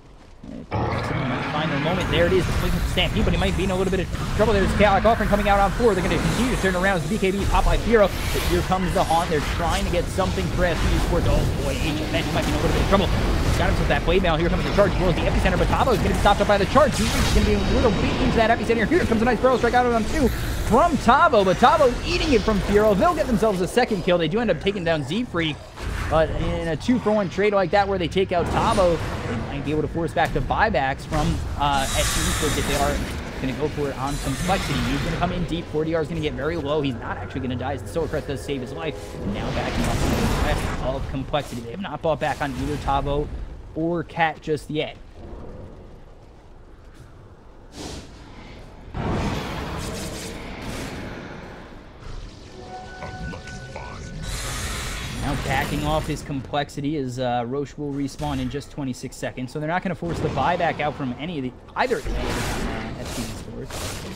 might find their moment. There it is. The blink with the Stampede, but he might be in a little bit of trouble. There's Chaotic Offering coming out on 4. They're going to continue to turn around as the BKB pop by Firo. But here comes the Haunt. They're trying to get something for SG Sports. Oh boy, HFN might be in a little bit of trouble. He's got himself that blade mail. Here comes the charge as well as the Epicenter, but Tavo is going to be stopped up by the charge. He's going to be a little bit into that Epicenter. Here comes a nice Burrow Strike out on 2 from Tavo, but Tavo eating it from Firo. They'll get themselves a second kill. They do end up taking down Z-Freak. But in a 2-for-1 trade like that where they take out Tavo, they might be able to force back the buybacks from SG Esports if they are going to go for it on Complexity. He's going to come in deep. 40R is going to get very low. He's not actually going to die as the Solar Crest does save his life. And now backing up to the rest of Complexity. They have not bought back on either Tavo or Cat just yet. Now backing off his complexity as Roche will respawn in just 26 seconds. So they're not going to force the buyback out from either of the SG Esports.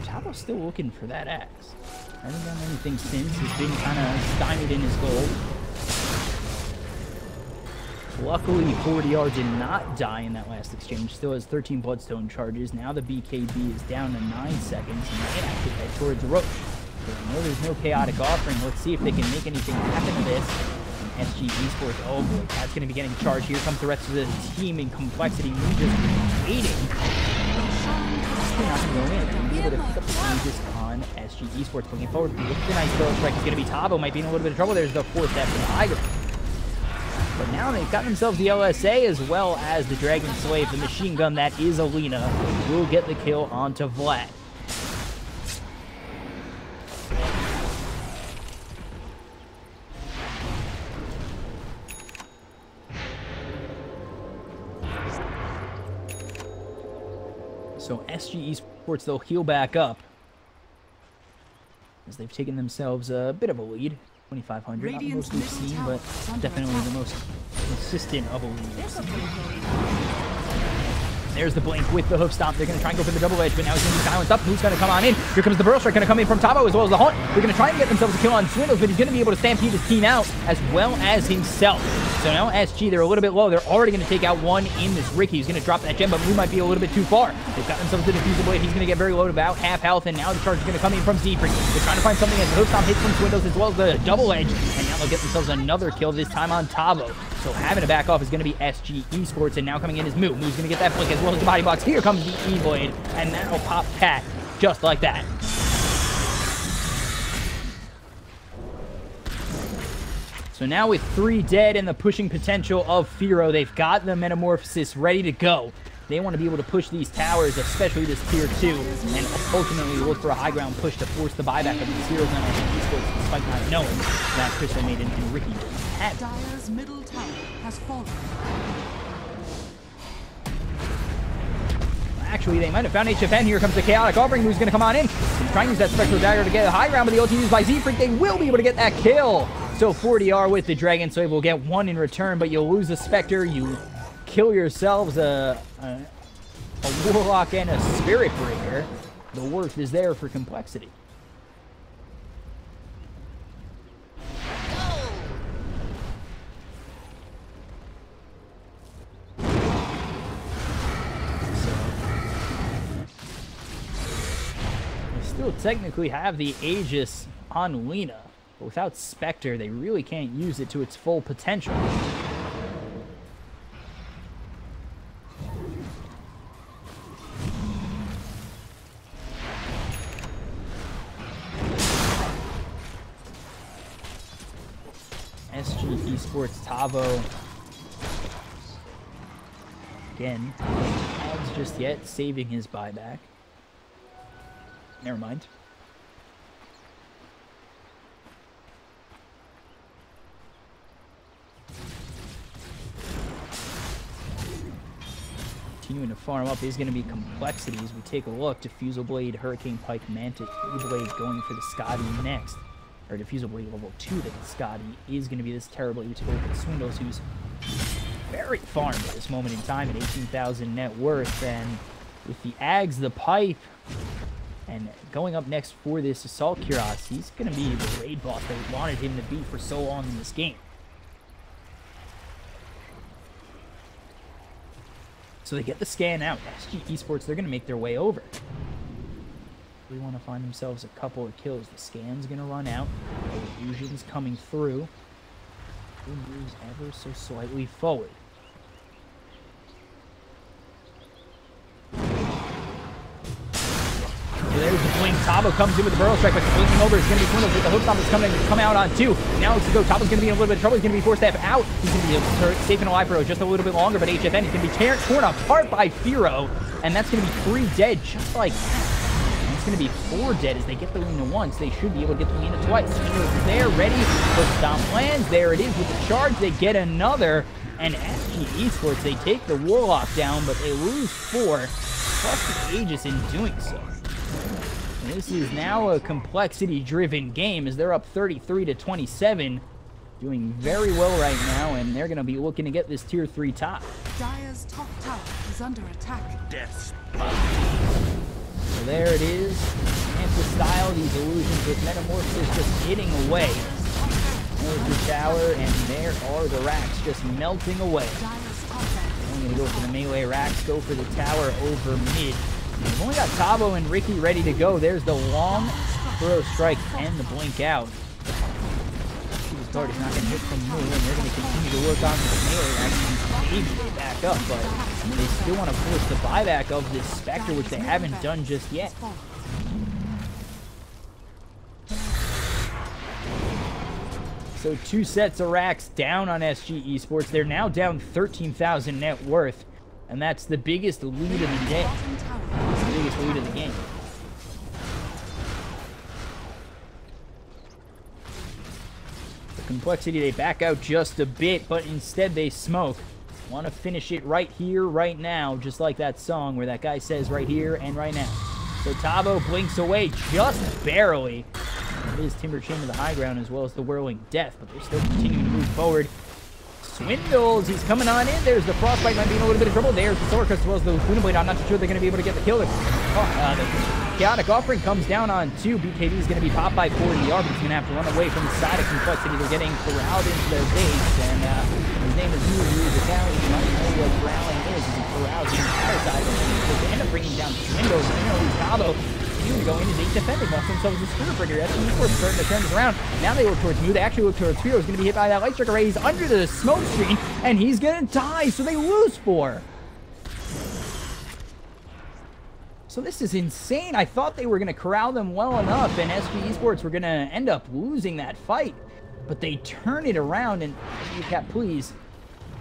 Tabo's still looking for that axe. Hasn't done anything since. He's been kind of stymied in his goal. Luckily, 40R did not die in that last exchange. Still has 13 Bloodstone charges. Now the BKB is down to 9 seconds, and they have to head towards Roche. So I know there's no chaotic offering. Let's see if they can make anything happen to this. And SG Esports, oh boy, that's going to be getting charged. Here comes the rest of the team in complexity. We're just waiting. They're not going to go in. They're going to be able to pick up the changes on SG Esports. Looking forward with the nice throw strike is going to be Tabo. Might be in a little bit of trouble. There's the fourth step for the high ground. But now they've got themselves the LSA as well as the Dragon Slave. The machine gun that is Alina will get the kill onto Vlad. So SG Esports, they'll heal back up as they've taken themselves a bit of a lead. 2,500, not the most we've seen, but definitely the most consistent of a lead. There's the blink with the hoof stomp. They're going to try and go for the double edge, but now he's going to be silenced up. Who's going to come on in? Here comes the burrow strike, going to come in from Tabo as well as the Haunt. They're going to try and get themselves a kill on Swindles, but he's going to be able to stampede his team out as well as himself. So now SG, they're a little bit low. They're already going to take out one in this Ricky. He's going to drop that gem, but Blue might be a little bit too far. They've got themselves the Diffusal Blade. He's going to get very low to about half health, and now the charge is going to come in from Zephyr. They're trying to find something as the hoof stomp hits from Swindles as well as the double edge, and now they'll get themselves another kill, this time on Tabo. So having to back off is going to be SG Esports, and now coming in is Moo. Moo's going to get that flick as well as the body box. Here comes the E-Blade, and that'll pop Cat just like that. So now with 3 dead and the pushing potential of Firo, they've got the Metamorphosis ready to go. They want to be able to push these towers, especially this tier 2, and ultimately look for a high ground push to force the buyback of these heroes on SG Esports, despite not knowing that Crystal Maiden and Ricky had. Dire's middle tower has fallen. Actually, they might have found HFN. Here comes the Chaotic Offering, who's going to come on in. He's trying to use that Spectral Dagger to get a high ground, but the ulti used by Z-Freak, they will be able to get that kill. So 40R with the Dragon Slave will get 1 in return, but you'll lose a Spectre. You kill yourselves a Warlock and a Spirit Breaker. The worth is there for complexity. Still technically have the Aegis on Lina, but without Spectre, they really can't use it to its full potential. SG Esports Tavo. Again, no ads just yet, saving his buyback. Never mind. Continuing to farm up is going to be complexity as we take a look. Diffusal Blade, Hurricane Pike, Mantis, E-Blade going for the Scotty next. Or Diffusal Blade level 2 that the Scotty is going to be this terrible utility for Swindles, who's very farmed at this moment in time at 18,000 net worth. And with the Ags, the Pipe, and going up next for this Assault Cuirass, he's going to be the raid boss that we wanted him to be for so long in this game. So they get the scan out. SG Esports, they're going to make their way over. We want to find themselves a couple of kills. The scan's going to run out. The illusion's coming through. He moves ever so slightly forward. So there's the blink. Tabo comes in with the burrow strike, but blinking over is going to be Swindles with the hook stomp that's coming to come out on 2. Now it's to go. Tabo's going to be in a little bit of trouble. He's going to be forced to out. He's going to be safe and alive for just a little bit longer, but HFN is going to be torn apart by Firo, and that's going to be 3 dead just like that. And it's going to be 4 dead as they get the Lina once. They should be able to get the Lina twice. Swindles is there, ready. Hook stomp lands. There it is with the charge. They get another, and SG Esports, they take the Warlock down, but they lose 4, plus the Aegis in doing so. And this is now a complexity-driven game as they're up 33-27. Doing very well right now, and they're going to be looking to get this tier 3 top. Dire's top tower is under attack. Death. So there it is. Anti-style, these illusions with Metamorphosis just hitting away. There's the tower, and there are the racks just melting away. I'm going to go for the melee racks, go for the tower over mid. We've only got Tabo and Ricky ready to go. There's the long throw strike and the blink out. This card is not going to hit from Moon, and they're going to continue to work on the melee racks. Maybe they back up, but they still want to force the buyback of this Spectre, which they haven't done just yet. So 2 sets of racks down on SG Esports. They're now down 13,000 net worth, and that's the biggest lead of the day. It's the biggest lead of the game. The complexity, they back out just a bit, but instead they smoke. Want to finish it right here, right now, just like that song where that guy says right here and right now. So Tabo blinks away just barely. It is Timber Chain to the high ground as well as the Whirling Death, but they're still continuing to move forward. Swindles, he's coming on in. There's the Frostbite, might be in a little bit of trouble. There's the Sword Crest as well as the Luna Blade. I'm not too sure they're going to be able to get the kill. The Chaotic Offering comes down on 2. BKB is going to be popped by 4 to the R, but he's going to have to run away from the side of Complexity. They're getting corralled into their base, and his name is Moo. The town, you might know what corralling is. He's corralled into the other side, but they end up bringing down Swindles. And Tabo to go in as 8 defending off themselves as Spirit Breaker. That's Esports starting to turn this around. Now they look towards Moo. They actually look towards Spiro. He's going to be hit by that Light Strike Array. He's under the smoke screen, and he's going to die, so they lose 4. So this is insane. I thought they were going to corral them well enough, and SG Esports were going to end up losing that fight. But they turn it around, and recap, please,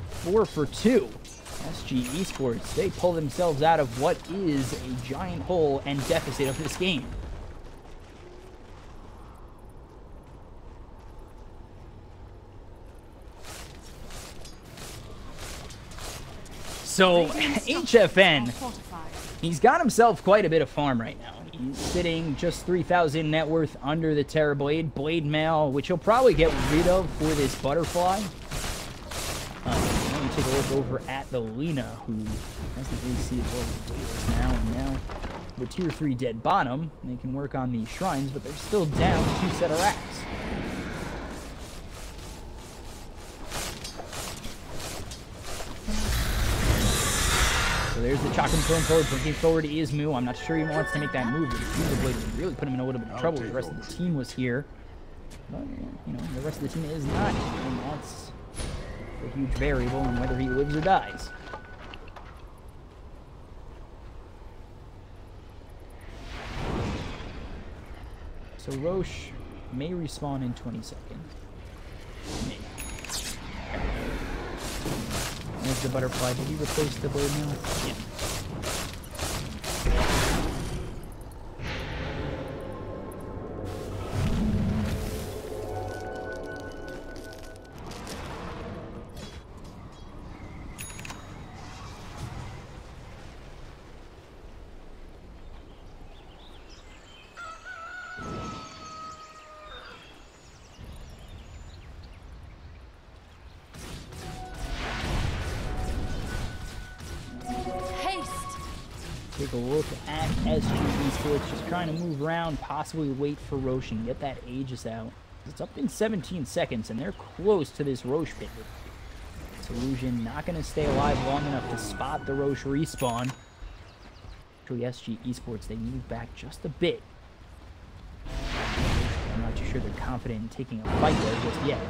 4 for 2. SG Esports, they pull themselves out of what is a giant hole and deficit of this game. So, HFN, he's got himself quite a bit of farm right now. He's sitting just 3,000 net worth under the Terror Blade, Blade Mail, which he'll probably get rid of for this Butterfly. Let me take a look over at the Lena, who has the AC as well as Davis now, and now the tier 3 dead bottom. They can work on these shrines, but they're still down 2 set of racks. So there's the Chakram thrown forward, blinking forward is Moo. I'm not sure he wants to make that move, but the Fuser Blade would really put him in a little bit of trouble. The rest of the team was here, but you know, the rest of the team is not, and that's a huge variable in whether he lives or dies. So Roche may respawn in 20 seconds. Maybe. There's the Butterfly. Did he replace the Blade now? Yeah. Take a look at SG Esports, just trying to move around, possibly wait for Roche and get that Aegis out. It's up in 17 seconds, and they're close to this Roche pit. Illusion not going to stay alive long enough to spot the Roche respawn. Actually, SG Esports, they move back just a bit. I'm not too sure they're confident in taking a fight there just yet.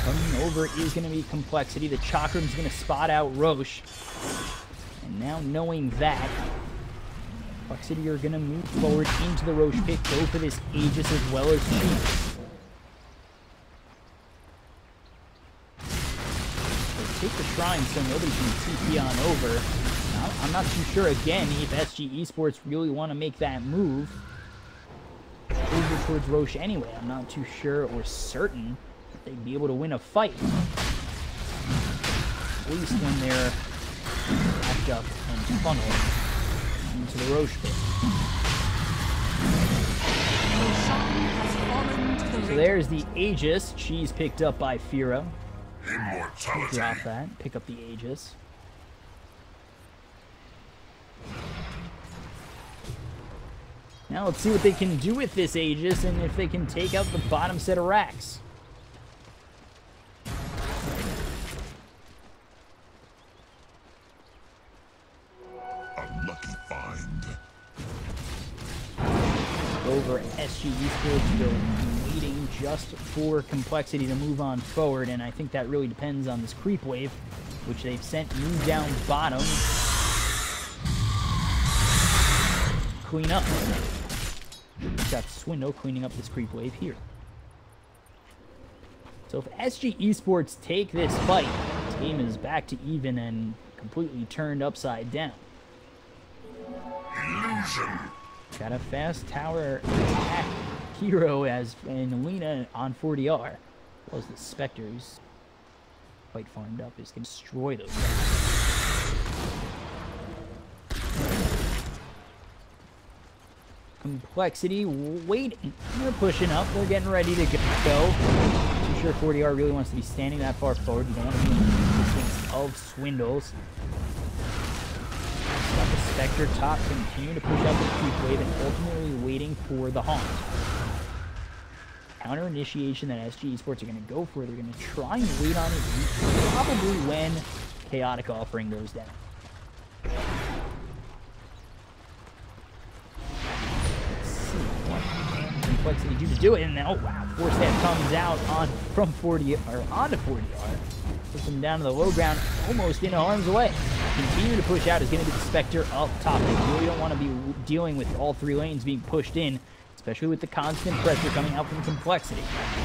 Coming over is going to be Complexity. The Chakram's going to spot out Roche. And now knowing that, Complexity are going to move forward into the Roche pit, go for this Aegis as well as Chief. So take the Shrine so nobody can TP on over. Now, I'm not too sure, again, if SG Esports really want to make that move over towards Roche anyway. I'm not too sure or certain they'd be able to win a fight. at least when they're backed up and funneled into the Roche pit. So there's the Aegis. She's picked up by Firo. Drop that. Pick up the Aegis. Now let's see what they can do with this Aegis and if they can take out the bottom set of racks. Unlucky find. Over SG Esports, they're waiting just for Complexity to move on forward, and I think that really depends on this creep wave, which they've sent move down bottom. Clean up. We've got Swindle cleaning up this creep wave here. So if SG Esports take this fight, this game is back to even and completely turned upside down. Illusion. Got a fast tower attack hero and Lena on 40R. Was the Spectre, who's quite farmed up, is going to destroy those guys. Complexity waiting. They're pushing up. They're getting ready to go. Too sure 40R really wants to be standing that far forward. You don't want to be in the distance of Swindles. Got the Spectre top, continue to push out the creep wave and ultimately waiting for the haunt. Counter initiation that SG Esports are going to go for. They're going to try and wait on it probably when Chaotic Offering goes down. Let's see what can Complexity do to do it. And then, oh wow, Force Staff comes out on from 40 or onto 40R. Puts him down to the low ground, almost in harm's way. Continue to push out is going to be the Spectre up top. They really don't want to be dealing with all three lanes being pushed in, especially with the constant pressure coming out from Complexity. Let's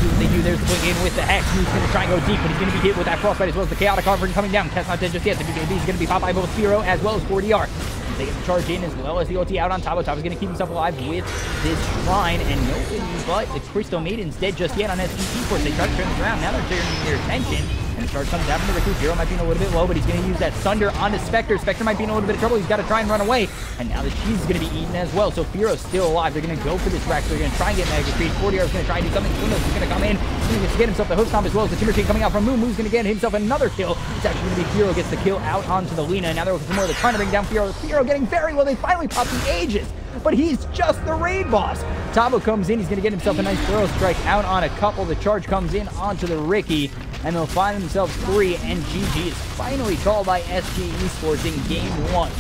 see what they do. There's the blink in with the Hex. He's going to try and go deep, but he's going to be hit with that Frostbite as well as the Chaotic Offering coming down. Cat's not dead just yet. The BKB is going to be popped by both Firo as well as 40R. They get the charge in as well as the ulti out on Tabo. Tabo's going to keep himself alive with this shrine, and nobody but the Crystal Maiden's dead just yet on SG Esports. They try to turn this around. Now they're turning their attention, and the charge comes down from the Riku. Zero might be a little bit low, but he's going to use that Sunder onto Spectre. Spectre might be in a little bit of trouble. He's got to try and run away, and now the cheese is going to be eaten as well. So Firo's still alive. They're going to go for this rack. They're going to try and get Mega Creed. 40R is going to try and do something. Swindles is going to come in. He's going to get himself the hook stomp as well as the Timber King coming out from Moon. Moon's going to get himself another kill. It's actually going to be Firo gets the kill out onto the Lena. Now they're looking for more. They're trying to bring down Firo. Firo getting very well. They finally pop the Aegis, but he's just the raid boss. Tabo comes in. He's going to get himself a nice throw strike out on a couple. The charge comes in onto the Ricky, and they'll find themselves free, and GG is finally called by SG Esports in Game 1.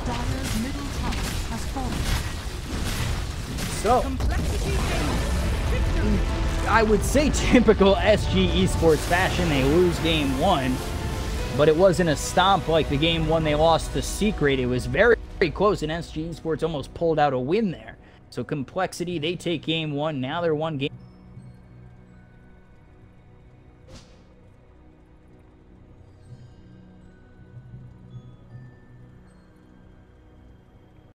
Dyer's middle tower has fallen. So, I would say typical SG Esports fashion, they lose Game 1, but it wasn't a stomp like the Game 1 they lost to Secret. It was very, very close, and SG Esports almost pulled out a win there. So Complexity, they take Game 1. Now they're one game